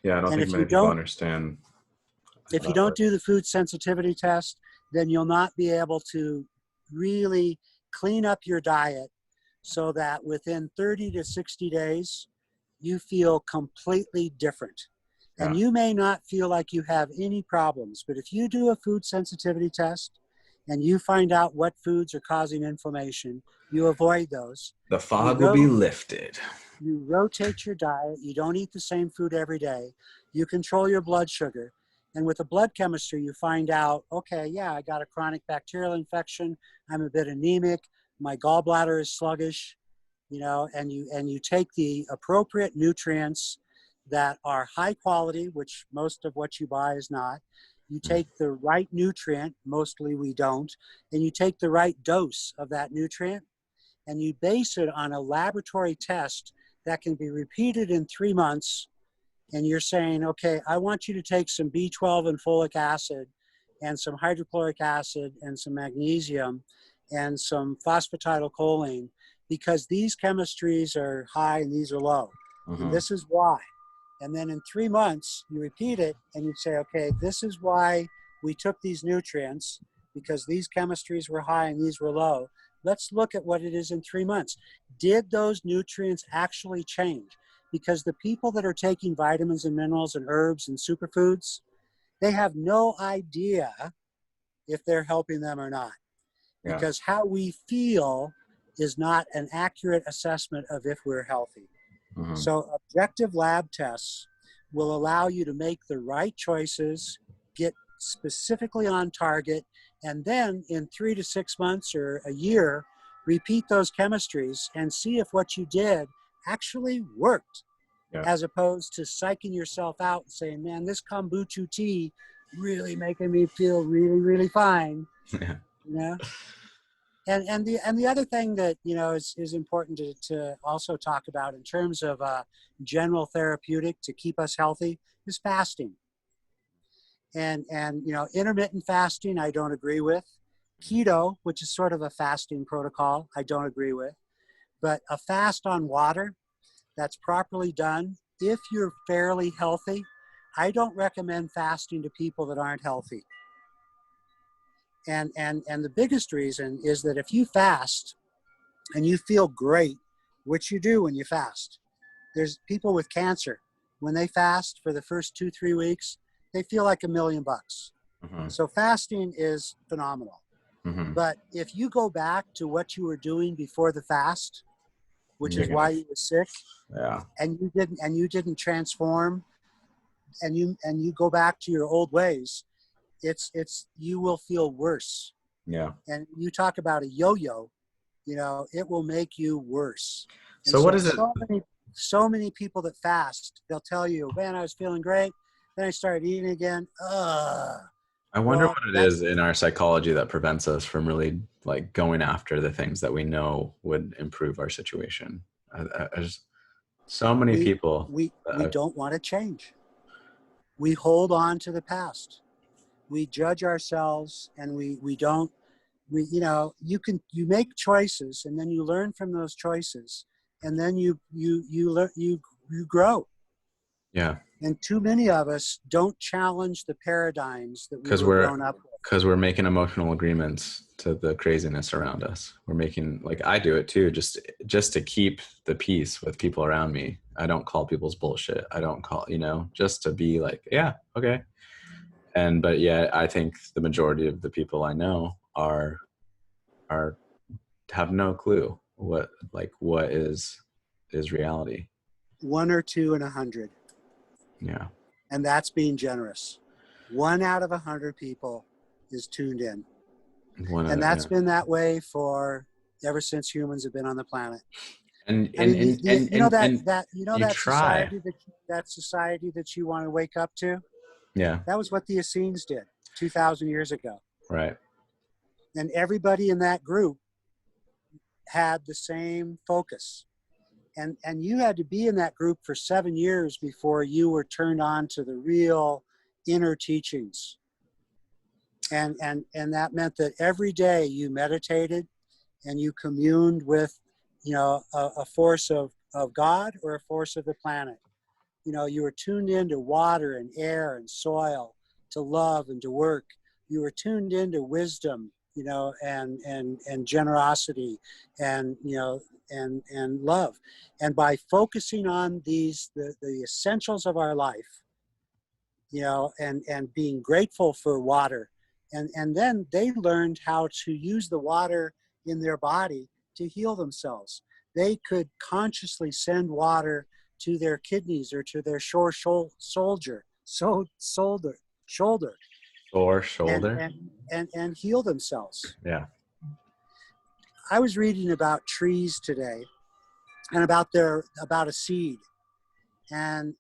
Yeah, I don't think many people understand. If you don't do the food sensitivity test, then you'll not be able to really clean up your diet so that within 30 to 60 days, you feel completely different. And you may not feel like you have any problems, but if you do a food sensitivity test and you find out what foods are causing inflammation, you avoid those. The fog will be lifted. You rotate your diet. You don't eat the same food every day. You control your blood sugar. And with the blood chemistry, you find out, okay, yeah, I got a chronic bacterial infection. I'm a bit anemic. My gallbladder is sluggish, and you take the appropriate nutrients that are high quality, which most of what you buy is not. You take the right nutrient, mostly we don't, and you take the right dose of that nutrient, and you base it on a laboratory test that can be repeated in 3 months. And you're saying, okay, I want you to take some B12 and folic acid and some hydrochloric acid and some magnesium and some phosphatidylcholine because these chemistries are high and these are low. And this is why. And then in 3 months, you repeat it and you say, okay, this is why we took these nutrients because these chemistries were high and these were low. Let's look at what it is in 3 months. Did those nutrients actually change? Because the people that are taking vitamins and minerals and herbs and superfoods, they have no idea if they're helping them or not. Yeah. Because how we feel is not an accurate assessment of if we're healthy. So objective lab tests will allow you to make the right choices, get specifically on target, and then in 3 to 6 months or a year, repeat those chemistries and see if what you did actually worked, as opposed to psyching yourself out and saying, man, this kombucha tea really making me feel really, really fine. And the other thing that, is important to also talk about in terms of general therapeutic to keep us healthy is fasting. And intermittent fasting, I don't agree with. Keto, which is sort of a fasting protocol, I don't agree with. But a fast on water that's properly done, if you're fairly healthy, I don't recommend fasting to people that aren't healthy. And the biggest reason is that if you fast and you feel great, which you do when you fast, there's people with cancer, when they fast for the first 2-3 weeks, they feel like $1,000,000. Mm-hmm. So fasting is phenomenal. Mm-hmm. But if you go back to what you were doing before the fast, which is why you were sick, Yeah. and you didn't transform, and you go back to your old ways, you will feel worse. Yeah. And you talk about a yo-yo, it will make you worse. And So what is it? So many people that fast, they'll tell you, man, I was feeling great. Then I started eating again. I wonder what it is in our psychology that prevents us from really like going after the things that we know would improve our situation. I just, so many people. We don't want to change. We hold on to the past. We judge ourselves, and you make choices, and then you learn from those choices, and then you grow. Yeah. And too many of us don't challenge the paradigms that we were grown up with. Because we're making emotional agreements to the craziness around us. We're making, like, I do it too, just to keep the peace with people around me. I don't call people's bullshit. I don't call, just to be like, yeah, okay. But yeah, I think the majority of the people I know have no clue what is reality. 1 or 2 in 100. Yeah. And that's being generous. 1 out of 100 people is tuned in. And that's been that way ever since humans have been on the planet. That society that you want to wake up to. Yeah. That was what the Essenes did 2,000 years ago. Right. And everybody in that group had the same focus. And you had to be in that group for 7 years before you were turned on to the real inner teachings. And that meant that every day you meditated and you communed with, a force of God or a force of the planet. You were tuned into water and air and soil, to love and to work. You were tuned into wisdom, and generosity and love. And by focusing on the essentials of our life, and being grateful for water, and then they learned how to use the water in their body to heal themselves. They could consciously send water to their kidneys or to their sore shoulder, and heal themselves. Yeah. I was reading about trees today, and about a seed, and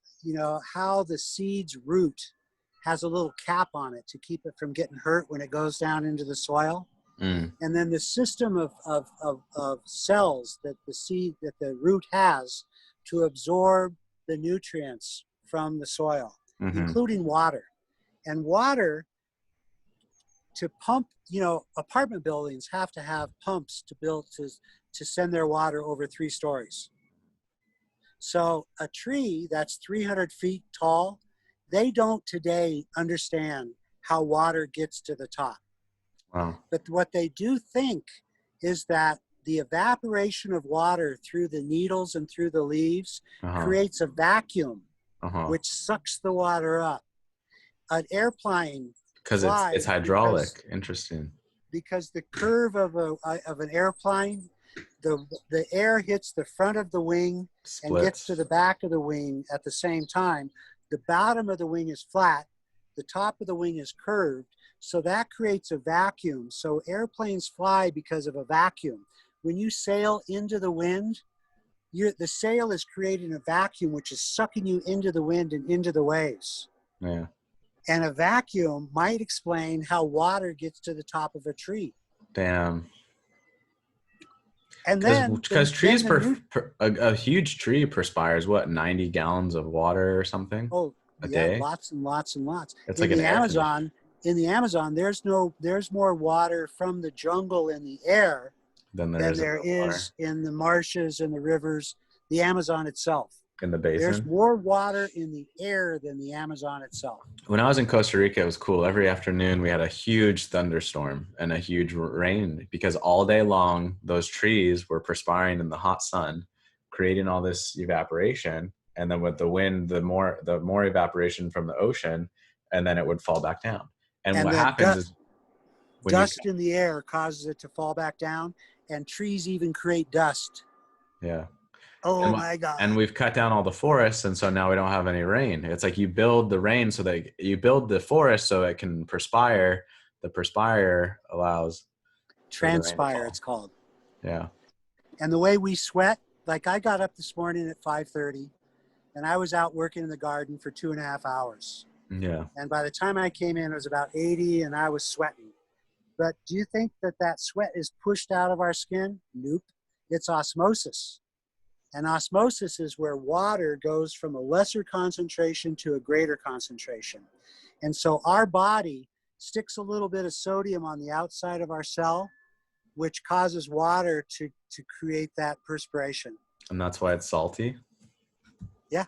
how the seed's root has a little cap on it to keep it from getting hurt when it goes down into the soil. And then the system of cells that the root has to absorb the nutrients from the soil, including water. And water, to pump, apartment buildings have to have pumps to send their water over 3 stories. So a tree that's 300 feet tall, they don't today understand how water gets to the top. Wow. But what they do think is that the evaporation of water through the needles and through the leaves creates a vacuum, which sucks the water up. An airplane, because it's hydraulic. Interesting. Because the curve of an airplane, the air hits the front of the wing and gets to the back of the wing at the same time. The bottom of the wing is flat. The top of the wing is curved. So that creates a vacuum. So airplanes fly because of a vacuum. When you sail into the wind, the sail is creating a vacuum, which is sucking you into the wind and into the waves. Yeah. And a vacuum might explain how water gets to the top of a tree. Damn. And then because trees, a huge tree perspires 90 gallons of water or something? Oh, a day? Lots and lots and lots. It's in like the Amazon, in the Amazon, there's more water from the jungle in the air Then than there's there is in the marshes and the rivers, the Amazon itself. in the There's basin. more water in the air than the Amazon itself. When I was in Costa Rica, it was cool. Every afternoon we had a huge thunderstorm and a huge rain because all day long those trees were perspiring in the hot sun, creating all this evaporation. And then with the wind, the more evaporation from the ocean, and then it would fall back down. And what happens is when dust in the air causes it to fall back down, and trees even create dust. Yeah. Oh my God. And we've cut down all the forests, and so now we don't have any rain. It's like you build the rain so that you build the forest so it can perspire. The perspire allows transpire, it's called. Yeah. And the way we sweat, like I got up this morning at 5:30, and I was out working in the garden for 2.5 hours. Yeah. And by the time I came in, it was about 80, and I was sweating. But do you think that sweat is pushed out of our skin? Nope. It's osmosis. And osmosis is where water goes from a lesser concentration to a greater concentration. And so our body sticks a little bit of sodium on the outside of our cell, which causes water to create that perspiration. And that's why it's salty? Yeah.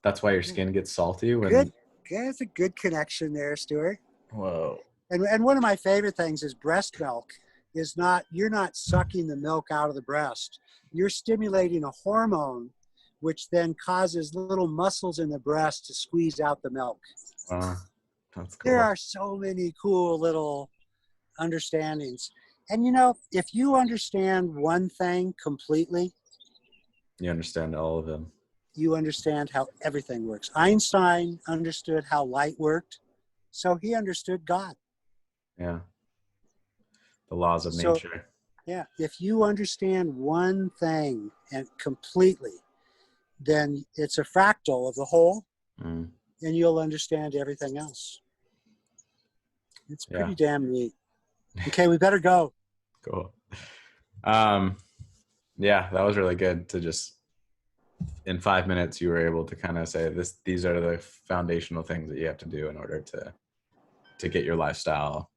That's why your skin gets salty? Good. That's a good connection there, Stuart. Whoa. And one of my favorite things is breast milk is you're not sucking the milk out of the breast. You're stimulating a hormone, which then causes little muscles in the breast to squeeze out the milk. Wow, that's cool. There are so many cool little understandings. And if you understand one thing completely, you understand all of them. You understand how everything works. Einstein understood how light worked, so he understood God. Yeah. The laws of nature. Yeah, if you understand one thing and completely, then it's a fractal of the whole, and you'll understand everything else. It's pretty damn neat. Okay, we better go. Cool. Yeah, that was really good to just, in 5 minutes, you were able to kind of say these are the foundational things that you have to do in order to get your lifestyle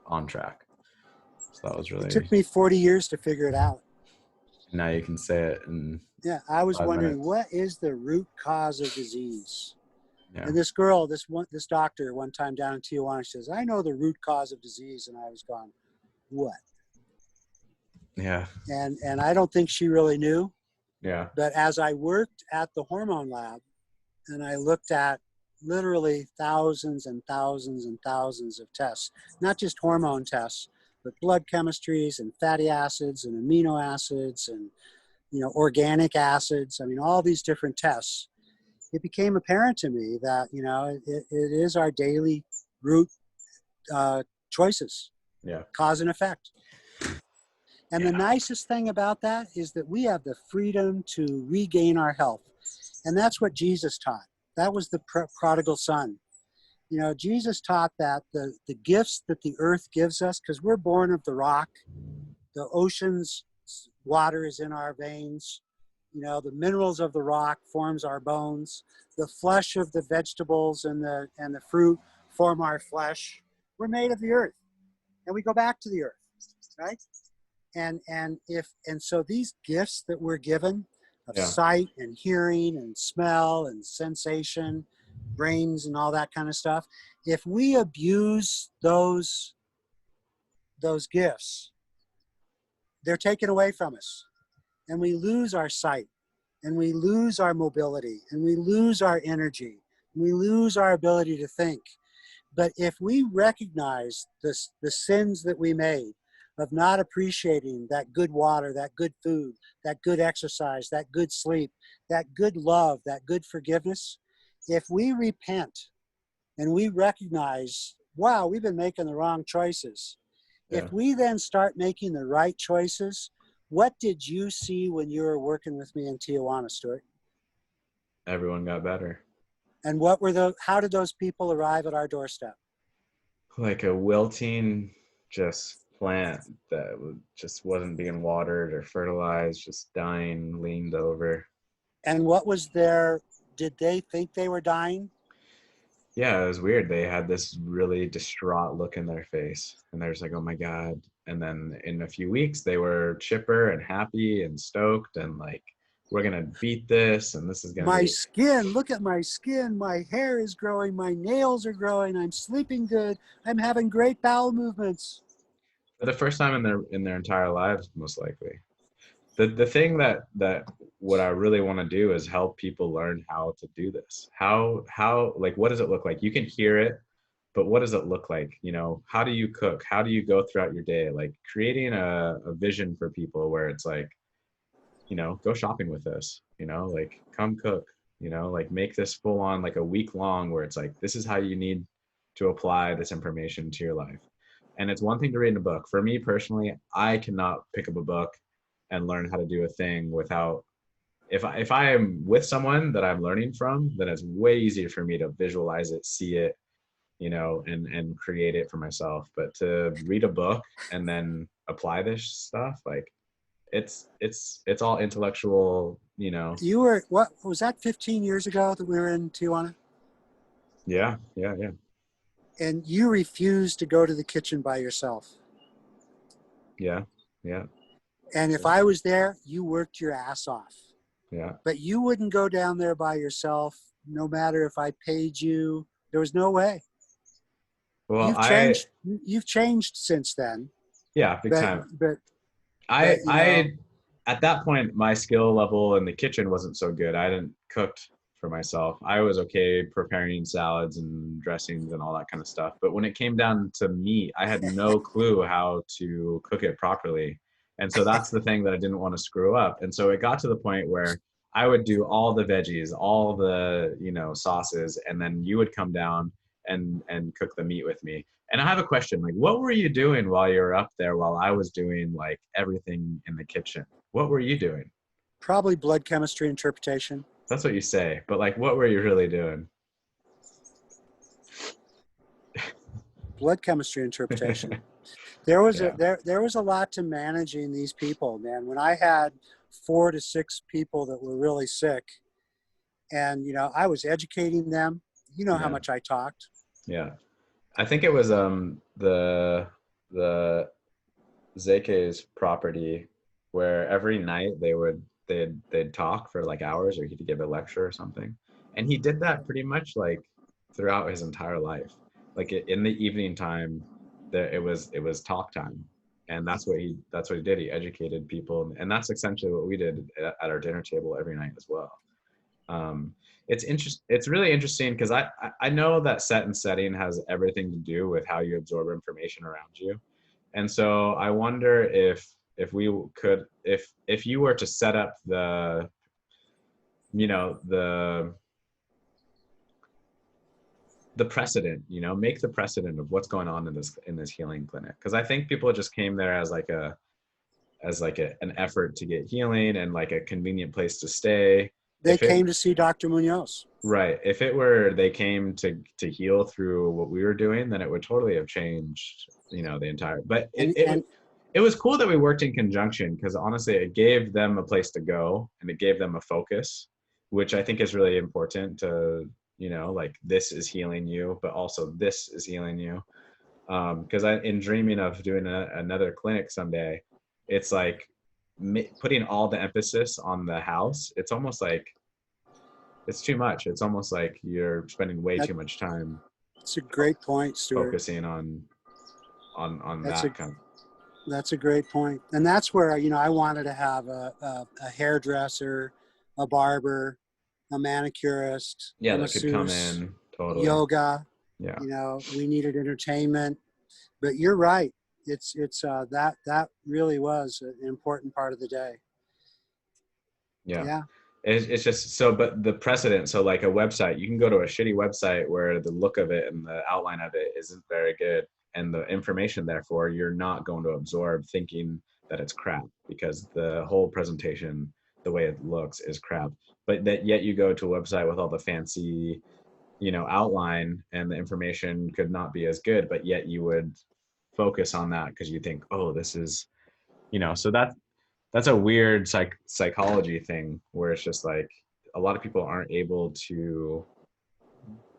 on track. So that was really. It took me 40 years to figure it out. Now you can say it. Yeah, I was wondering what is the root cause of disease. Yeah. And this doctor, one time down in Tijuana, says, "I know the root cause of disease," and I was going, "What?" Yeah. And I don't think she really knew. Yeah. But as I worked at the hormone lab, and I looked at literally thousands and thousands and thousands of tests, not just hormone tests, but blood chemistries and fatty acids and amino acids and organic acids. I mean, all these different tests. It became apparent to me that it is our daily root choices, cause and effect. And the nicest thing about that is that we have the freedom to regain our health, and that's what Jesus taught. That was the prodigal son. Jesus taught that the gifts that the earth gives us, because we're born of the rock, the ocean's water is in our veins, the minerals of the rock forms our bones, the flesh of the vegetables and the fruit form our flesh. We're made of the earth, and we go back to the earth, right? And so these gifts that we're given of sight and hearing and smell and sensation, brains and all that kind of stuff, if we abuse those gifts, they're taken away from us, and we lose our sight, and we lose our mobility, and we lose our energy, and we lose our ability to think. But if we recognize the sins that we made of not appreciating that good water, that good food, that good exercise, that good sleep, that good love, that good forgiveness, if we repent and we recognize, wow, we've been making the wrong choices. If we then start making the right choices, what did you see when you were working with me in Tijuana, Stuart? Everyone got better. And how did those people arrive at our doorstep? Like a wilting plant that just wasn't being watered or fertilized, just dying, leaned over. And did they think they were dying? Yeah, it was weird. They had this really distraught look in their face, and they're just like, "Oh my God." And then in a few weeks, they were chipper and happy and stoked, and like, "We're gonna beat this, and this is gonna My be." skin, look at my skin. My hair is growing. My nails are growing. I'm sleeping good. I'm having great bowel movements. For the first time in their entire lives, most likely. The thing that what I really want to do is help people learn how to do this. How like what does it look like? You can hear it, but what does it look like? You know, how do you cook? How do you go throughout your day? Like creating a vision for people where it's like, you know, go shopping with us, you know, like come cook, you know, like make this full on like a week long where it's like, this is how you need to apply this information to your life. And it's one thing to read in a book. For me personally, I cannot pick up a book and learn how to do a thing without if I am with someone that I'm learning from, then it's way easier for me to visualize it, see it, you know, and create it for myself. But to read a book and then apply this stuff, like it's all intellectual, you know. You were, what was that, 15 years ago that we were in Tijuana? Yeah, yeah, yeah, And you refused to go to the kitchen by yourself. yeah, yeah, And if I was there, you worked your ass off. yeah. But you wouldn't go down there by yourself, no matter if I paid you. There was no way. Well, You've I changed. You've changed since then. yeah, big But time. but I but you know, I at that point my skill level in the kitchen wasn't so good. I didn't cook for myself. I was okay preparing salads and dressings and all that kind of stuff. But when it came down to meat, I had no clue how to cook it properly. And so that's the thing that I didn't want to screw up. And so it got to the point where I would do all the veggies, all the, you know, sauces, and then you would come down and cook the meat with me. And I have a question, like, what were you doing while you were up there while I was doing like everything in the kitchen? What were you doing? probably blood chemistry interpretation. That's what you say, but like, what were you really doing? Blood chemistry interpretation. There was a Yeah, there was a lot to managing these people, man. When I had 4 to 6 people that were really sick, and I was educating them. You know how yeah, much I talked. yeah. I think it was the Zeke's property where every night they'd talk for like hours or he'd give a lecture or something. And he did that pretty much like throughout his entire life. Like in the evening time, there it was talk time. And that's what he did. He educated people, and that's essentially what we did at our dinner table every night as well. Um, it's really interesting because I know that set and setting has everything to do with how you absorb information around you. And so I wonder if we could if you were to set up the you know the precedent, you know, make the precedent of what's going on in this healing clinic, because I think people just came there as like an effort to get healing and like a convenient place to stay. They If it came to see Dr. Munoz. Right. If it were they came to heal through what we were doing, then it would totally have changed, you know, the entire. But And it was cool that we worked in conjunction because honestly, it gave them a place to go and it gave them a focus, which I think is really important to, you know, like this is healing you, but also this is healing you. Because in dreaming of doing another clinic someday, it's like putting all the emphasis on the house. It's almost like it's too much. It's almost like you're spending way that, too much time that's a great point, Stuart. focusing on That's a that kind of. that's a great point. And that's where I wanted to have a hairdresser, a barber, a manicurist, Yeah, a that could come masseuse, in totally. yoga. Yeah, We needed entertainment. But you're right. It's that really was an important part of the day. yeah. Yeah. It's just so, but the precedent. So like a website, you can go to a shitty website where the look of it and the outline of it isn't very good, and the information, therefore, you're not going to absorb thinking that it's crap because the whole presentation, the way it looks, is crap. But that yet you go to a website with all the fancy, you know, outline and the information could not be as good, but yet you would focus on that because you think, oh, this is, you know, so that's a weird psychology thing where it's just like a lot of people aren't able to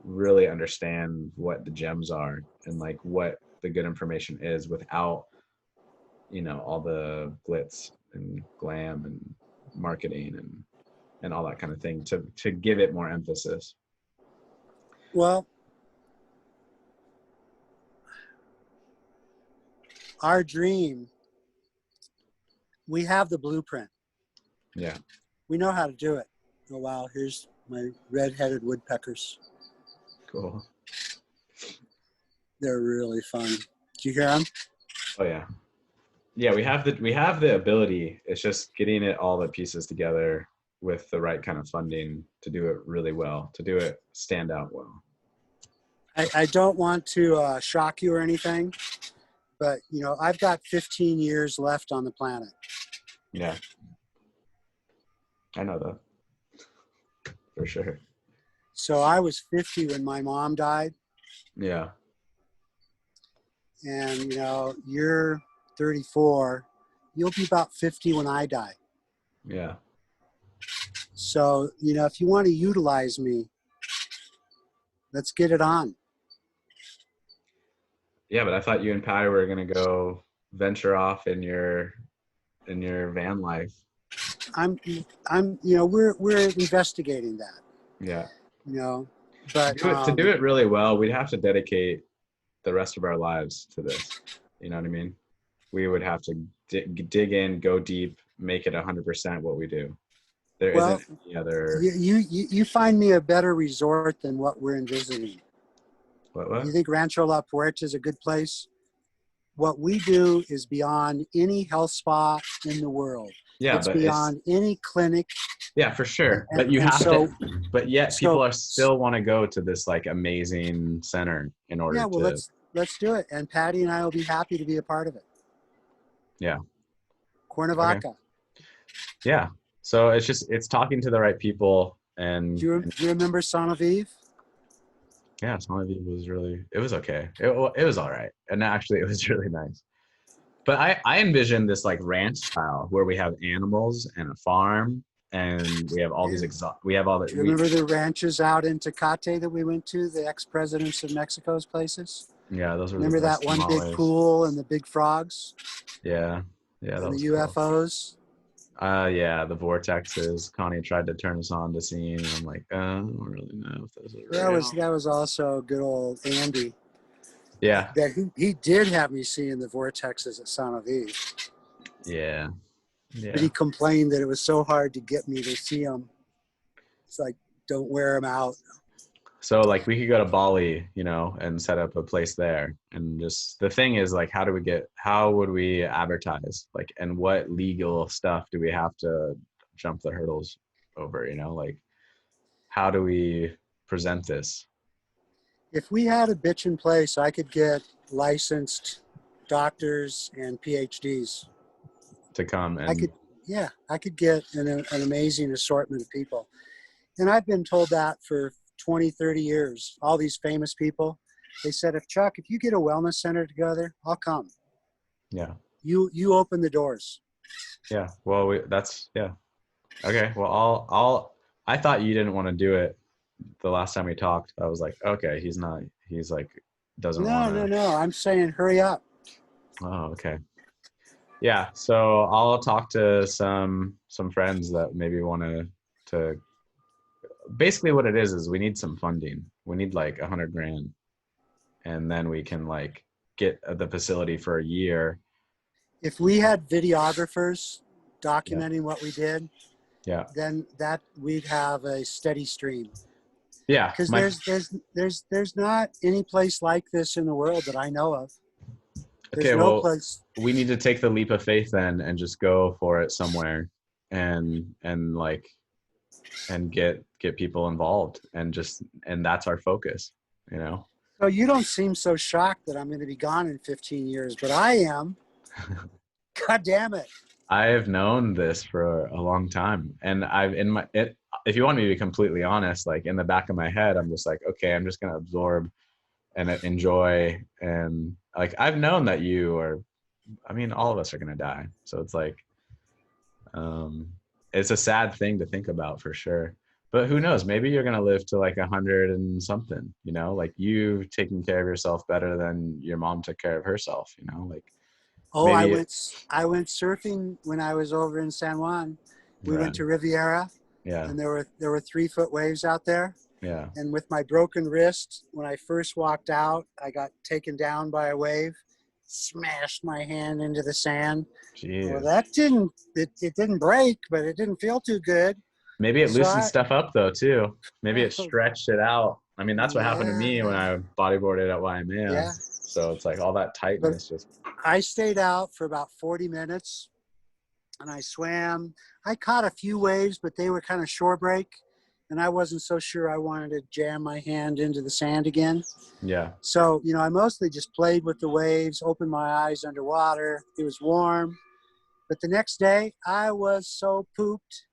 really understand what the gems are and like what the good information is without, all the glitz and glam and marketing and all that kind of thing to give it more emphasis. Well, our dream, we have the blueprint. Yeah. We know how to do it. Oh, wow. Here's my red-headed woodpeckers. Cool. They're really fun. Do you hear them? Oh yeah. Yeah, we have the ability. It's just getting it all the pieces together with the right kind of funding to do it really well, to do it stand out well. I don't want to shock you or anything, but, I've got 15 years left on the planet. Yeah. I know that. For sure. So I was 50 when my mom died. Yeah. And, you're 34. You'll be about 50 when I die. Yeah. So, if you want to utilize me, let's get it on. Yeah, but I thought you and Patty were gonna go venture off in your van life. We're investigating that, Yeah. but To do it really well, we'd have to dedicate the rest of our lives to this. You know what I mean? We would have to dig in, go deep, make it 100% what we do. There isn't any other. You find me a better resort than what we're envisioning. What? You think Rancho La Puerta is a good place? What we do is beyond any health spa in the world. Yeah, it's but beyond any clinic. Yeah, for sure. And, but you have so, to. But yet, people are still want to go to this like amazing center in order. Yeah, well, let's do it, and Patty and I will be happy to be a part of it. Yeah. Cuernavaca. Okay. Yeah. So it's talking to the right people. And do you remember Saint Aviv? Yeah, Saint Aviv was okay. It was all right. And actually it was really nice. But I envision this like ranch style where we have animals and a farm and we have all these we have all the. Do you remember the ranches out in Tecate that we went to, the ex-presidents of Mexico's places? Yeah, those were. Remember that one big pool and the big frogs? Yeah. Yeah. And the UFOs? Cool. Yeah, the vortexes. Connie tried to turn us on to seeing, and I'm like, I don't really know if this is real. That was also good old Andy. Yeah. That he did have me seeing the vortexes at Saint Aviv. Yeah. Yeah. But he complained that it was so hard to get me to see them. It's like, don't wear them out. So like we could go to Bali, and set up a place there. And just the thing is like, how would we advertise? Like, and what legal stuff do we have to jump the hurdles over, like, how do we present this? If we had a bitch in place, I could get licensed doctors and PhDs to come. And I could get an amazing assortment of people. And I've been told that for 20, 30 years, all these famous people, they said, if you get a wellness center together, I'll come. Yeah. You open the doors. Yeah. Well, yeah. Okay. Well, I thought you didn't want to do it the last time we talked. I was like, okay, he's like, doesn't want to. No. I'm saying hurry up. Oh, okay. Yeah. So I'll talk to some friends that maybe want to basically what it is we need some funding. We need like $100,000 and then we can like get the facility for a year. If we had videographers documenting what we did, then that we'd have a steady stream. Yeah. Because there's not any place like this in the world that I know of. There's no place. We need to take the leap of faith then and just go for it somewhere and get people involved and that's our focus, So you don't seem so shocked that I'm going to be gone in 15 years, but I am. God damn it. I have known this for a long time, and if you want me to be completely honest, like in the back of my head, I'm just like, okay, I'm just going to absorb and enjoy. And like, I've known that all of us are going to die. So it's like, it's a sad thing to think about for sure. But who knows? Maybe you're gonna live to like 100 and something. You know, like you taking care of yourself better than your mom took care of herself. You know, like Oh, maybe. I went surfing when I was over in San Juan. We went Right. to Riviera, Yeah. and there were 3 foot waves out there. Yeah. And with my broken wrist, when I first walked out, I got taken down by a wave, smashed my hand into the sand. Well, Jeez. that didn't it didn't break, but it didn't feel too good. Maybe it So loosened I, stuff up though too. Maybe it oh, stretched it out. I mean, that's what happened to me when yeah, I bodyboarded at Waimea. yeah. So it's like all that But tightness just. I stayed out for about 40 minutes and I swam. I caught a few waves, but they were kind of shore break. And I wasn't so sure I wanted to jam my hand into the sand again. Yeah. So, I mostly just played with the waves, opened my eyes underwater. It was warm. But the next day, I was so pooped.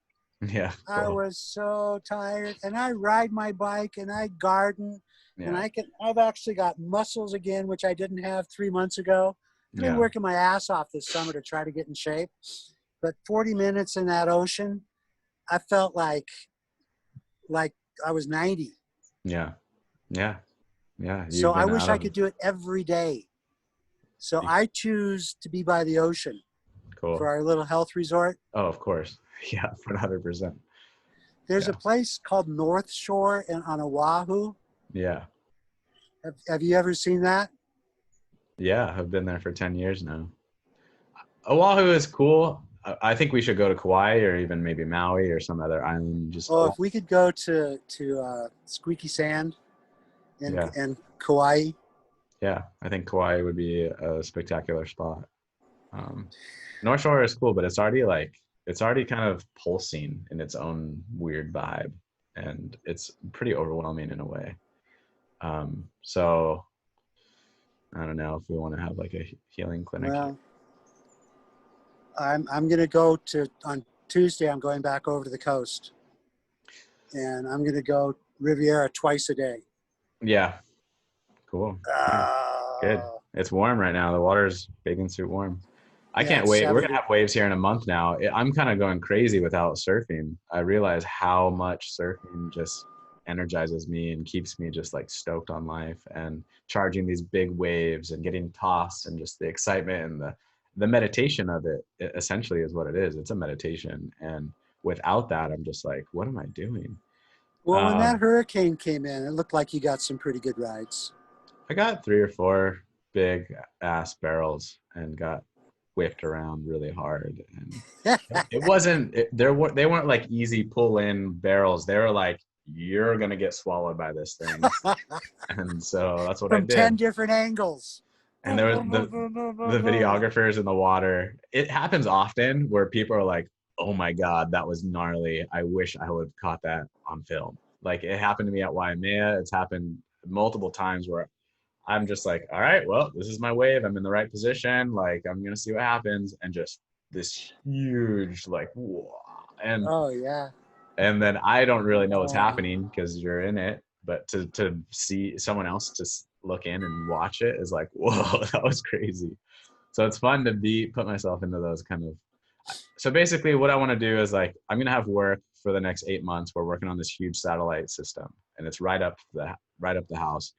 Yeah. I Cool. was so tired. And I ride my bike and I garden. And Yeah. I've actually got muscles again, which I didn't have 3 months ago. I've been Yeah. working my ass off this summer to try to get in shape. But 40 minutes in that ocean, I felt like I was 90. Yeah. Yeah. Yeah. So You've I been wish out I of. could do it every day. So I choose to be by the ocean for Cool. our little health resort. Oh, of course. Yeah. 100%. There's a Yeah. place called North Shore on Oahu. Yeah. Have you ever seen that? Yeah. I've been there for 10 years now. Oahu is cool. I think we should go to Kauai or even maybe Maui or some other island. Just Oh, if we could go to Squeaky Sand yeah, and Kauai. yeah. I think Kauai would be a spectacular spot. Um, North Shore is cool, but it's already kind of pulsing in its own weird vibe, and it's pretty overwhelming in a way. So I don't know if we want to have like a healing clinic here. Well, I'm gonna go to on Tuesday. I'm going back over to the coast, and I'm gonna go Riviera twice a day. Yeah, cool. Yeah, good. Uh, It's warm right now. The water's bathing suit warm. I yeah, can't it's wait. We're gonna 70. have waves here in a month now. I'm kind of going crazy without surfing. I realize how much surfing just energizes me and keeps me just like stoked on life, and charging these big waves and getting tossed and just the excitement and the meditation of it essentially is what it is. It's a meditation. And without that, I'm just like, what am I doing? Well, when that Um, hurricane came in, it looked like you got some pretty good rides. I got 3 or 4 big ass barrels and got whipped around really hard. And it wasn't, they weren't like easy pull in barrels. They were like, you're going to get swallowed by this thing. And so that's what I From 10 did. different angles. And there were the videographers in the water. It happens often where people are like, oh my God, that was gnarly. I wish I would have caught that on film. Like it happened to me at Waimea. It's happened multiple times where I'm just like, all right, well, this is my wave. I'm in the right position. Like, I'm gonna see what happens, and just this huge, like, whoa. and Oh, yeah. and then I don't really know what's Oh. happening because you're in it. But to see someone else just look in and watch it is like, whoa, that was crazy. So it's fun to put myself into those kind of. So basically, what I want to do is like, I'm gonna have work for the next 8 months. We're working on this huge satellite system, and it's right up the house,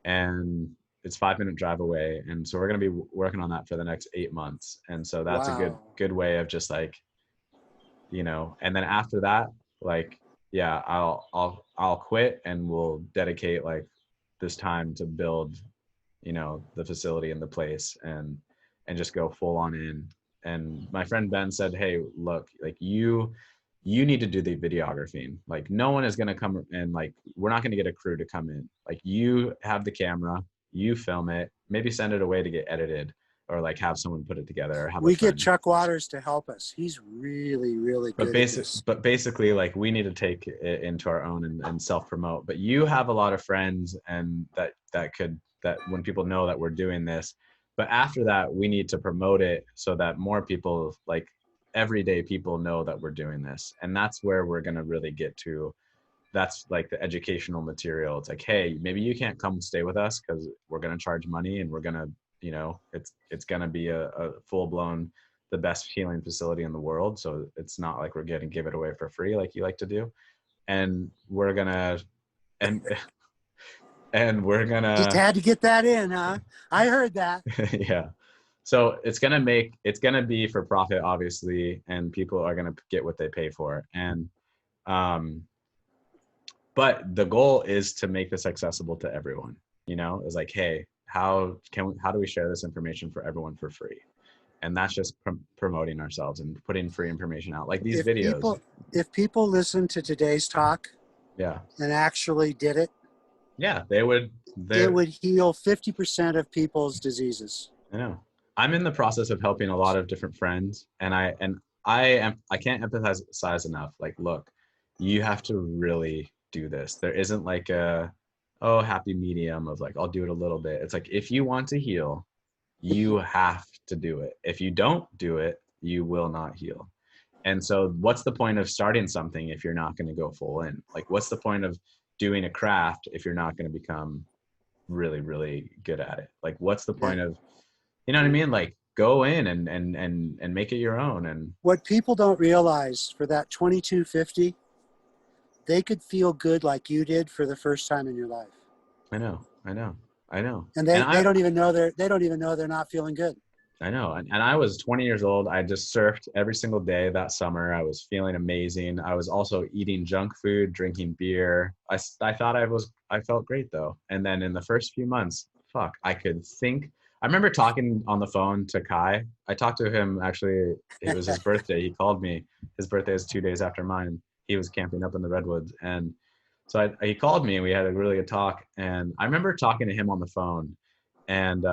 and it's 5 minute drive away. And so we're going to be working on that for the next 8 months. And so that's a Wow. good way of just like, and then after that, like, yeah, I'll quit and we'll dedicate like this time to build, the facility and the place, and just go full on in. And my friend Ben said, hey, look, like you need to do the videography. Like no one is going to come, and like we're not going to get a crew to come in. Like you have the camera, you film it, maybe send it away to get edited, or like have someone put it together, or have a We get friend. Chuck Waters to help us. He's really, really but good at basic this. but basically like we need to take it into our own, and self promote. But you have a lot of friends, and that when people know that we're doing this. But after that, we need to promote it so that more people, like everyday people, know that we're doing this. And that's where we're going to really get to. That's like the educational material. It's like, hey, maybe you can't come stay with us because we're going to charge money, and we're going to, it's going to be a full blown, the best healing facility in the world. So it's not like we're getting give it away for free like you like to do. and we're gonna and and we're Just gonna had to get that in, huh? I heard that. yeah. So it's gonna be for profit, obviously, and people are gonna get what they pay for. And um, but the goal is to make this accessible to everyone. You know, it's like, hey, how do we share this information for everyone for free? And that's just promoting ourselves and putting free information out, like these If videos. people listen to today's talk Yeah, and actually did it, yeah, they would. it They, would heal 50% of people's diseases. I know. I'm in the process of helping a lot of different friends, and I can't emphasize enough. Like, look, you have to really do this. There isn't like a happy medium of like I'll do it a little bit. It's like if you want to heal, you have to do it. If you don't do it, you will not heal. And so what's the point of starting something if you're not going to go full in? Like what's the point of doing a craft if you're not going to become really, really good at it? Like what's the Yeah. point of, you know what I mean? Like go in and make it your own. And What people don't realize, for that 2250, they could feel good like you did for the first time in your life. I know, I know, I know. And And they don't even know they're not feeling good. I know. And I was 20 years old. I just surfed every single day that summer. I was feeling amazing. I was also eating junk food, drinking beer. I thought I felt great though. And then in the first few months, fuck, I could think. I remember talking on the phone to Kai. I talked to him actually. It was his birthday. He called me. His birthday is 2 days after mine. He was camping up in the redwoods. And so he called me and we had a really good talk. And I remember talking to him on the phone and,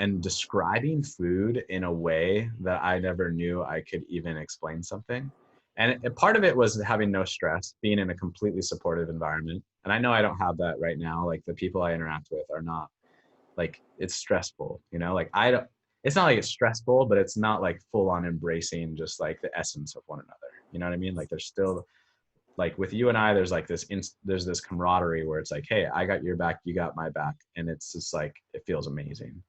and describing food in a way that I never knew I could even explain something. And part of it was having no stress, being in a completely supportive environment. And I know I don't have that right now. Like the people I interact with are not like, it's stressful, you know, like I don't, it's not like it's stressful, but it's not like full on embracing just like the essence of one another. You know what I mean? Like there's still like with you and I, there's like there's this camaraderie where it's like, hey, I got your back, you got my back. And it's just like, it feels amazing.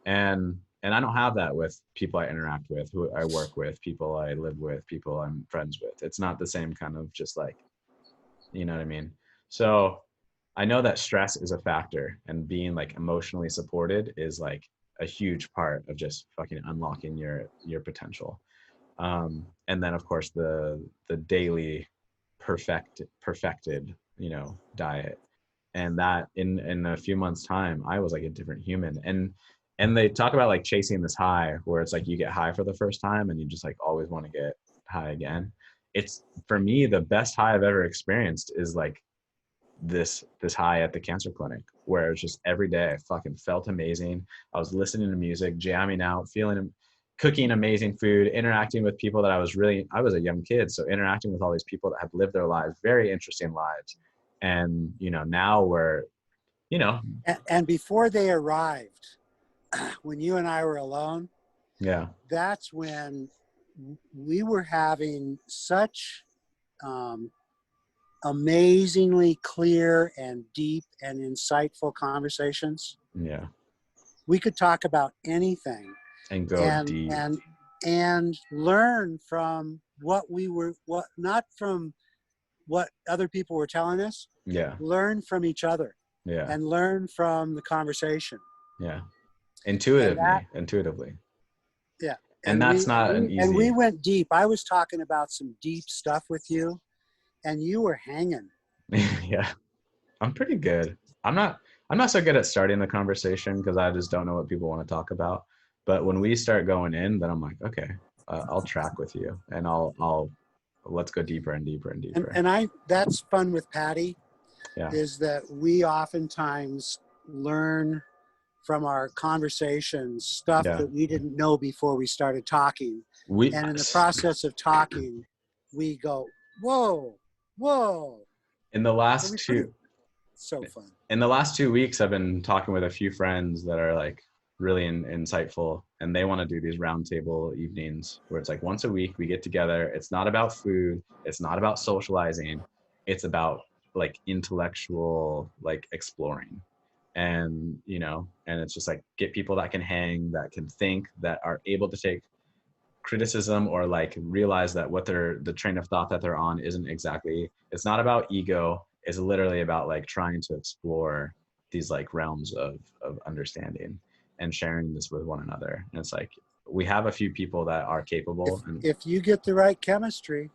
And I don't have that with people I interact with, who I work with, people I live with, people I'm friends with. It's not the same kind of just like, you know what I mean? So I know that stress is a factor, and being like emotionally supported is like a huge part of just fucking unlocking your potential. And then of course the daily perfected, you know, diet. And that in a few months time, I was like a different human. And they talk about like chasing this high, where it's like you get high for the first time and you just like always want to get high again. It's, for me, the best high I've ever experienced is like this high at the cancer clinic, where it's just every day I fucking felt amazing. I was listening to music, jamming out, feeling, cooking amazing food, interacting with people that I was a young kid, so interacting with all these people that have lived their lives, very interesting lives. And you know, now we're, you know, And before they arrived, when you and I were alone, yeah, that's when we were having such um, amazingly clear and deep and insightful conversations. yeah, We could talk about anything and go and deep. and learn from what not from what other people were telling us, Yeah, learn from each other yeah, and learn from the conversation. yeah. And that, Intuitively. yeah. And that's not an And we easy. went deep. I was talking about some deep stuff with you, and you were hanging. Yeah, I'm pretty good. I'm not so good at starting the conversation because I just don't know what people want to talk about. But when we start going in, then I'm like, okay, I'll track with you, and I'll let's go deeper and deeper and deeper. And that's fun with Patty, Yeah, is that we oftentimes learn from our conversations stuff yeah. that we didn't know before we started talking. We And in the process of talking, we go, whoa, whoa. in the And last we pretty two so fun. in the last 2 weeks, I've been talking with a few friends that are like really insightful, and they want to do these roundtable evenings where it's like once a week we get together. It's not about food. It's not about socializing. It's about like intellectual, like exploring. And, you know, and it's just like get people that can hang, that can think, that are able to take criticism or like realize that what the train of thought that they're on isn't exactly, it's not about ego. It's literally about like trying to explore these like realms of understanding and sharing this with one another. And it's like, we have a few people that are capable, and If you get the right chemistry,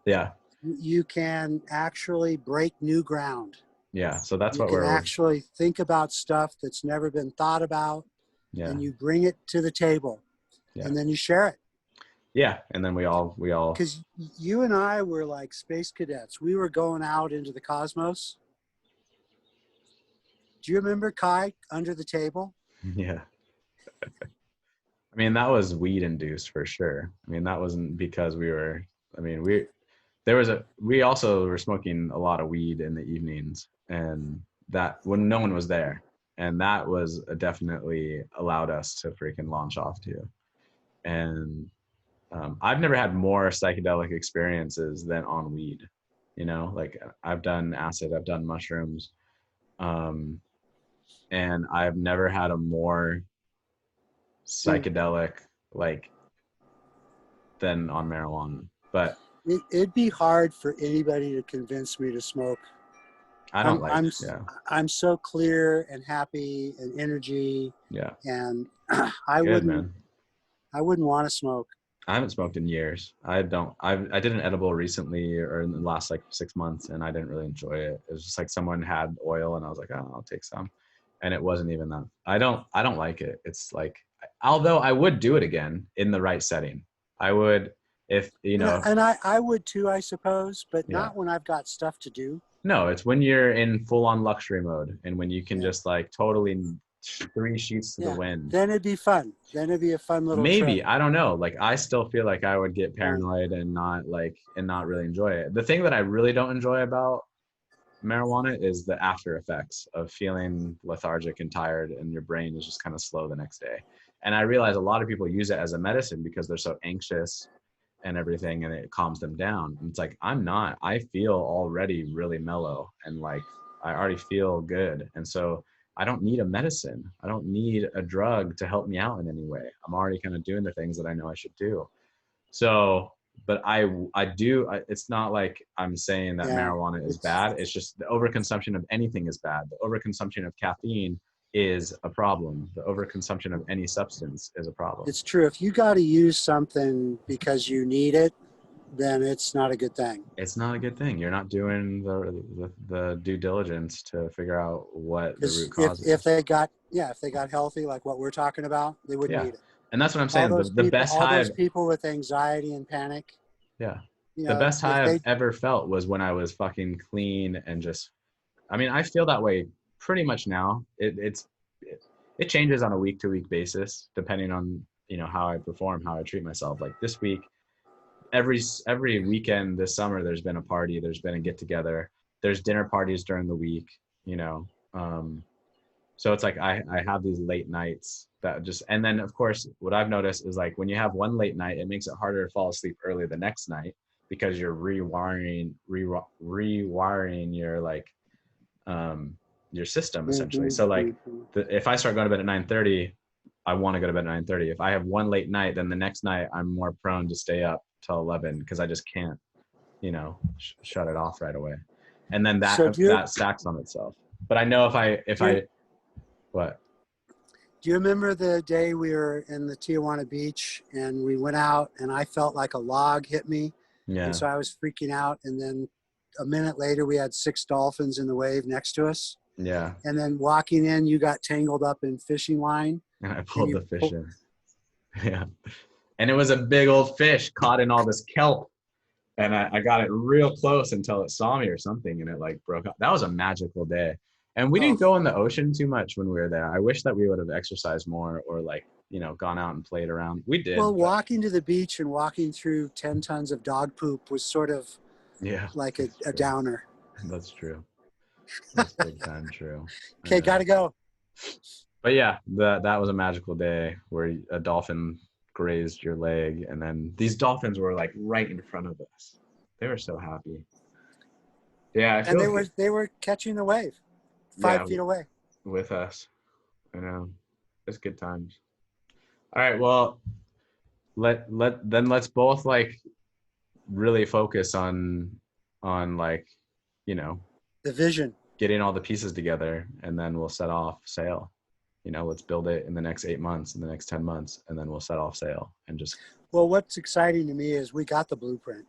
yeah, you can actually break new ground. yeah. So that's You what can we're, actually think about stuff that's never been thought about, yeah, and you bring it to the table, yeah, and then you share it. yeah. And then we all, Because you and I were like space cadets. We were going out into the cosmos. Do you remember Kai under the table? yeah. I mean, that was weed induced for sure. I mean, that wasn't because we were, I mean, we also were smoking a lot of weed in the evenings, and that when no one was there. And that was definitely allowed us to freaking launch off to. And I've never had more psychedelic experiences than on weed. You know, like I've done acid, I've done mushrooms, um, and I've never had a more psychedelic like than on marijuana. But It'd be hard for anybody to convince me to smoke. I don't I'm like, I'm yeah, I'm so clear and happy and energy, yeah, and I good wouldn't man. I wouldn't want to smoke. I haven't smoked in years. I did an edible recently or in the last like 6 months, and I didn't really enjoy it. It was just like someone had oil and I was like, oh, I'll take some. And it wasn't even that. I don't like it. It's like, although I would do it again in the right setting. I would, if, you And know, I would too, I suppose, but yeah. not when I've got stuff to do. No, it's when you're in full on luxury mode and when you can Yeah. just like totally three sheets to the Yeah. wind. Then it'd be fun. Then it'd be a fun little trip. Maybe, I don't know. Like I still feel like I would get Yeah. paranoid and not really enjoy it. The thing that I really don't enjoy about marijuana is the after effects of feeling lethargic and tired and your brain is just kind of slow the next day. And I realize a lot of people use it as a medicine because they're so anxious and everything, and it calms them down. And it's like, I'm not. I feel already really mellow and like I already feel good. And so I don't need a medicine. I don't need a drug to help me out in any way. I'm already kind of doing the things that I know I should do. So, but it's not like I'm saying that Yeah. marijuana is bad. It's just the overconsumption of anything is bad. The overconsumption of caffeine is a problem. The overconsumption of any substance is a problem. It's true. If you got to use something because you need it, then it's not a good thing. It's not a good thing. You're not doing the due diligence to figure out what the Because root cause if is. they got healthy, like what we're talking about, they wouldn't Yeah. need it. And that's what I'm saying. All those people with anxiety and panic, Yeah. you The know, best if high I've they, ever felt was when I was fucking clean and just, I mean, I feel that way pretty much now. It changes on a week to week basis, depending on, how I perform, how I treat myself. Like this week, every weekend this summer, there's been a party, there's been a get together, there's dinner parties during the week, you know. So it's like I have these late nights that just, and then of course what I've noticed is like when you have one late night, it makes it harder to fall asleep early the next night because you're rewiring your like your system essentially. Mhm, So like mhm. if I start going to bed at 9:30, I want to go to bed at 9:30. If I have one late night, then the next night I'm more prone to stay up till 11 because I just can't, shut it off right away. And then So that stacks on itself. But I know if I what? do you remember the day we were in the Tijuana beach and we went out and I felt like a log hit me, and Yeah. so I was freaking out, and then a minute later we had 6 dolphins in the wave next to us, Yeah. and then walking in you got tangled up in fishing line And I and pulled the fish in. Yeah. And it was a big old fish caught in all this kelp. And I got it real close until it saw me or something and it like broke up. That was a magical day. And we Oh, didn't go in the ocean too much when we were there. I wish that we would have exercised more or like, gone out and played around. We did. well, But walking to the beach and walking through 10 tons of dog poop was sort of yeah, like that's a true. downer. That's true. That's big time true. I Okay, know. gotta go. But yeah, that was a magical day where a dolphin grazed your leg, and then these dolphins were like right in front of us. They were so happy. Yeah, I And feel good. they were catching the wave 5 Yeah, feet away. with us. I know. It's good times. All right, well, let's both like really focus on like, you know, The vision. getting all the pieces together, and then we'll set off sail. You know, let's build it in the next 8 months, in the next 10 months, and then we'll set off sail and just, Well, what's exciting to me is we got the blueprint.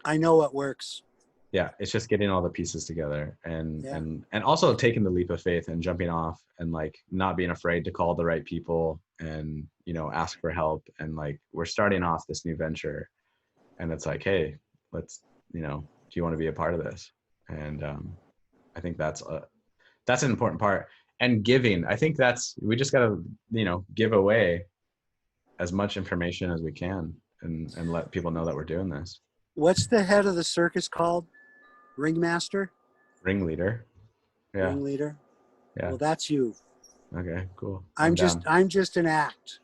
I know what works. yeah, it's just getting all the pieces together, Yeah. and also taking the leap of faith and jumping off, and like not being afraid to call the right people, and, you know, ask for help. And like, we're starting off this new venture, and it's like, hey, let's, you know, do you want to be a part of this? And I think that's an important part. And giving, I think that's, we just got to, you know, give away as much information as we can, and let people know that we're doing this. What's the head of the circus called? Ringmaster? Ringleader. Yeah. Ringleader? Yeah. Well, that's you. Okay, cool. I'm down. just an act.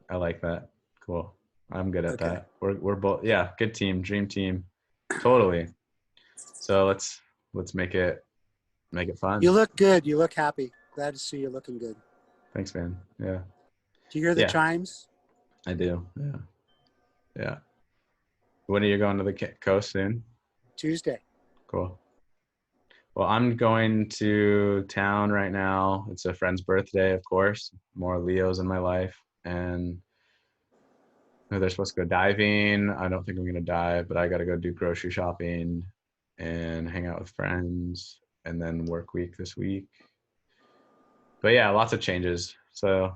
I like that. Cool. I'm good at Okay. that. We're both, yeah, good team, dream team. Totally. So let's make it fun. You look good. You look happy. Glad to see you looking good. Thanks, man. Yeah. Do you hear the Yeah. chimes? I do. Yeah. Yeah. When are you going to the coast soon? Tuesday. Cool. Well, I'm going to town right now. It's a friend's birthday, of course. More Leos in my life. And they're supposed to go diving. I don't think I'm going to dive, but I got to go do grocery shopping and hang out with friends, and then work week this week. But yeah, lots of changes. So,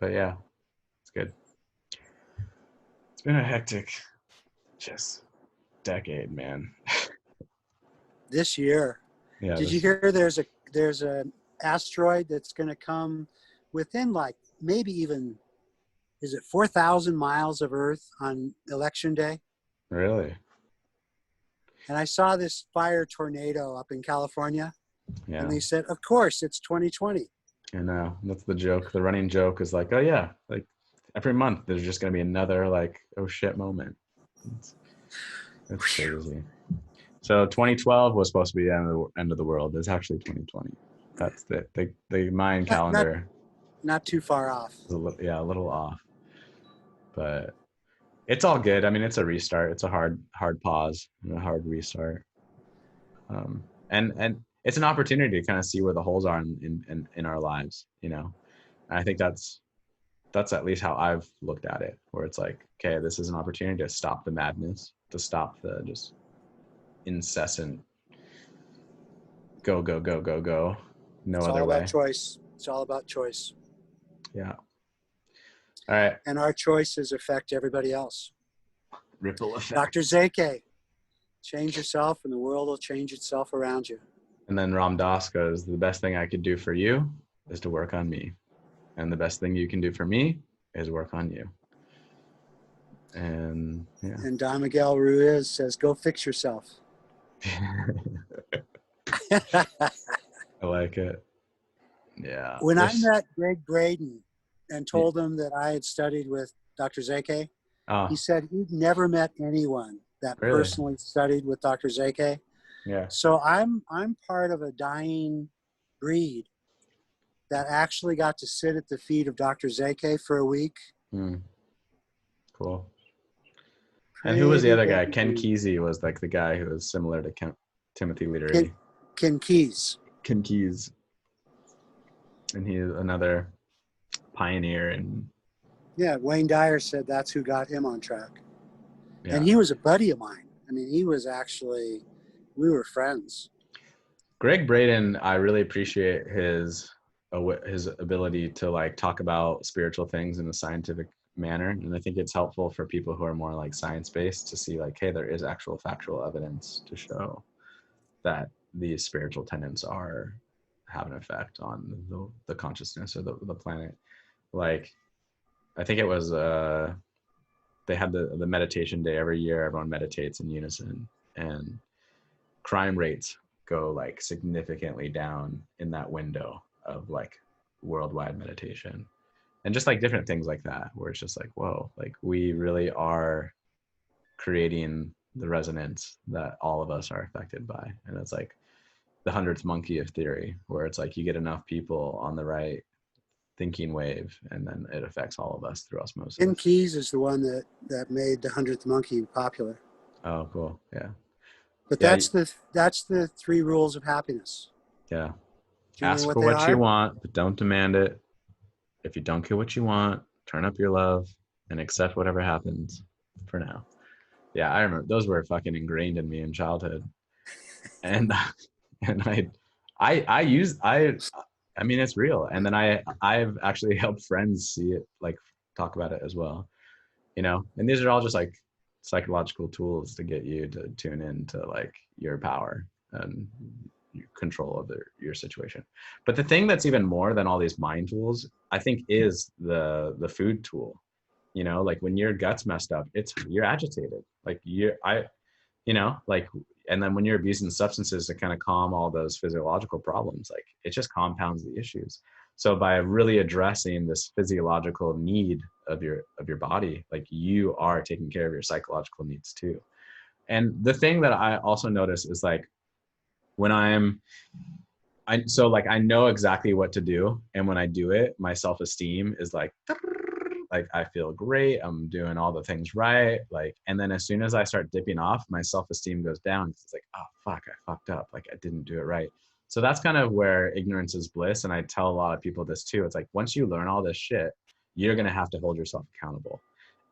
but yeah, it's good. It's been a hectic just decade, man. This year. Yeah. Did you hear there's an asteroid that's going to come within like maybe even, is it 4,000 miles of Earth on election day? Really? And I saw this fire tornado up in California, Yeah. and they said, of course, it's 2020. I know. That's the joke. The running joke is like, oh yeah, like every month there's just going to be another like, oh shit moment. That's crazy. So 2012 was supposed to be the end of the world. It's actually 2020. That's the Mayan calendar. Not too far off. Is a little off, but it's all good. I mean, it's a restart. It's a hard pause and a hard restart. And it's an opportunity to kind of see where the holes are in our lives, you know. And I think that's at least how I've looked at it, where it's like, okay, this is an opportunity to stop the madness, to stop the just incessant go, no It's other all way. about choice. It's all about choice. Yeah. All right. And our choices affect everybody else. Ripple effect. Dr. Zeke, change yourself and the world will change itself around you. And then Ram Dass goes, the best thing I could do for you is to work on me. And the best thing you can do for me is work on you. And yeah. And Don Miguel Ruiz says, go fix yourself. I like it. Yeah. When I met Greg Braden and told him that I had studied with Dr. Zeke, he said he'd never met anyone that personally studied with Dr. Zeke. Yeah. So I'm part of a dying breed that actually got to sit at the feet of Dr. Zeke for a week. Cool. And who was the other guy? Ken Kesey was like the guy who was similar to Timothy Leary. Ken Keyes. Ken Keyes. And he is another pioneer. And yeah, Wayne Dyer said that's who got him on track. Yeah. And he was a buddy of mine. I mean, he was actually, we were friends. Greg Braden, I really appreciate his ability to like talk about spiritual things in a scientific manner. And I think it's helpful for people who are more like science-based to see like, hey, there is actual factual evidence to show that these spiritual tenets have an effect on the consciousness or the planet. Like, I think it was, they had the meditation day every year. Everyone meditates in unison, and crime rates go like significantly down in that window of like worldwide meditation. And just like different things like that, where it's just like, whoa, like we really are creating the resonance that all of us are affected by. And it's like the 100th monkey of theory, where it's like you get enough people on the right thinking wave, and then it affects all of us through osmosis. Ken Keyes is the one that made the 100th Monkey popular. Oh, cool. Yeah. But Yeah. that's the 3 rules of happiness. Yeah. Do you know Ask what for they what you are? want, but don't demand it. If you don't get what you want, turn up your love and accept whatever happens for now. Yeah, I remember those were fucking ingrained in me in childhood. And and I mean it's real. And then I've actually helped friends see it, like talk about it as well. You know, and these are all just like psychological tools to get you to tune into like your power and control of your situation. But the thing that's even more than all these mind tools, I think, is the food tool. You know, like when your gut's messed up, you're agitated. Like like, and then when you're abusing substances to kind of calm all those physiological problems, like it just compounds the issues. So by really addressing this physiological need of your body, like you are taking care of your psychological needs too. And the thing that I also notice is like when I know exactly what to do, and when I do it, my self-esteem is like I feel great, I'm doing all the things right, like, and then as soon as I start dipping off, my self-esteem goes down. It's like, oh fuck, I fucked up, like I didn't do it right. So that's kind of where ignorance is bliss, and I tell a lot of people this too. It's like once you learn all this shit, you're going to have to hold yourself accountable,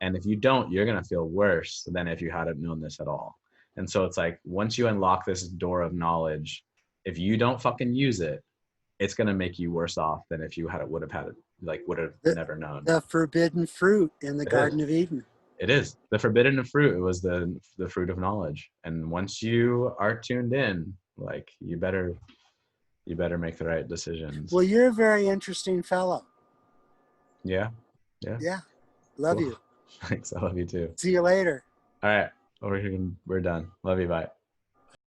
and if you don't, you're going to feel worse than if you hadn't known this at all. And so it's like once you unlock this door of knowledge, if you don't fucking use it, it's going to make you worse off than if you would have never known. The forbidden fruit in the It Garden is. of Eden. It is the forbidden fruit. It was the fruit of knowledge. And once you are tuned in, like you better make the right decisions. Well, you're a very interesting fellow. Yeah. Yeah. Love Cool. you. Thanks. I love you too. See you later. All right. We're done. Love you. Bye.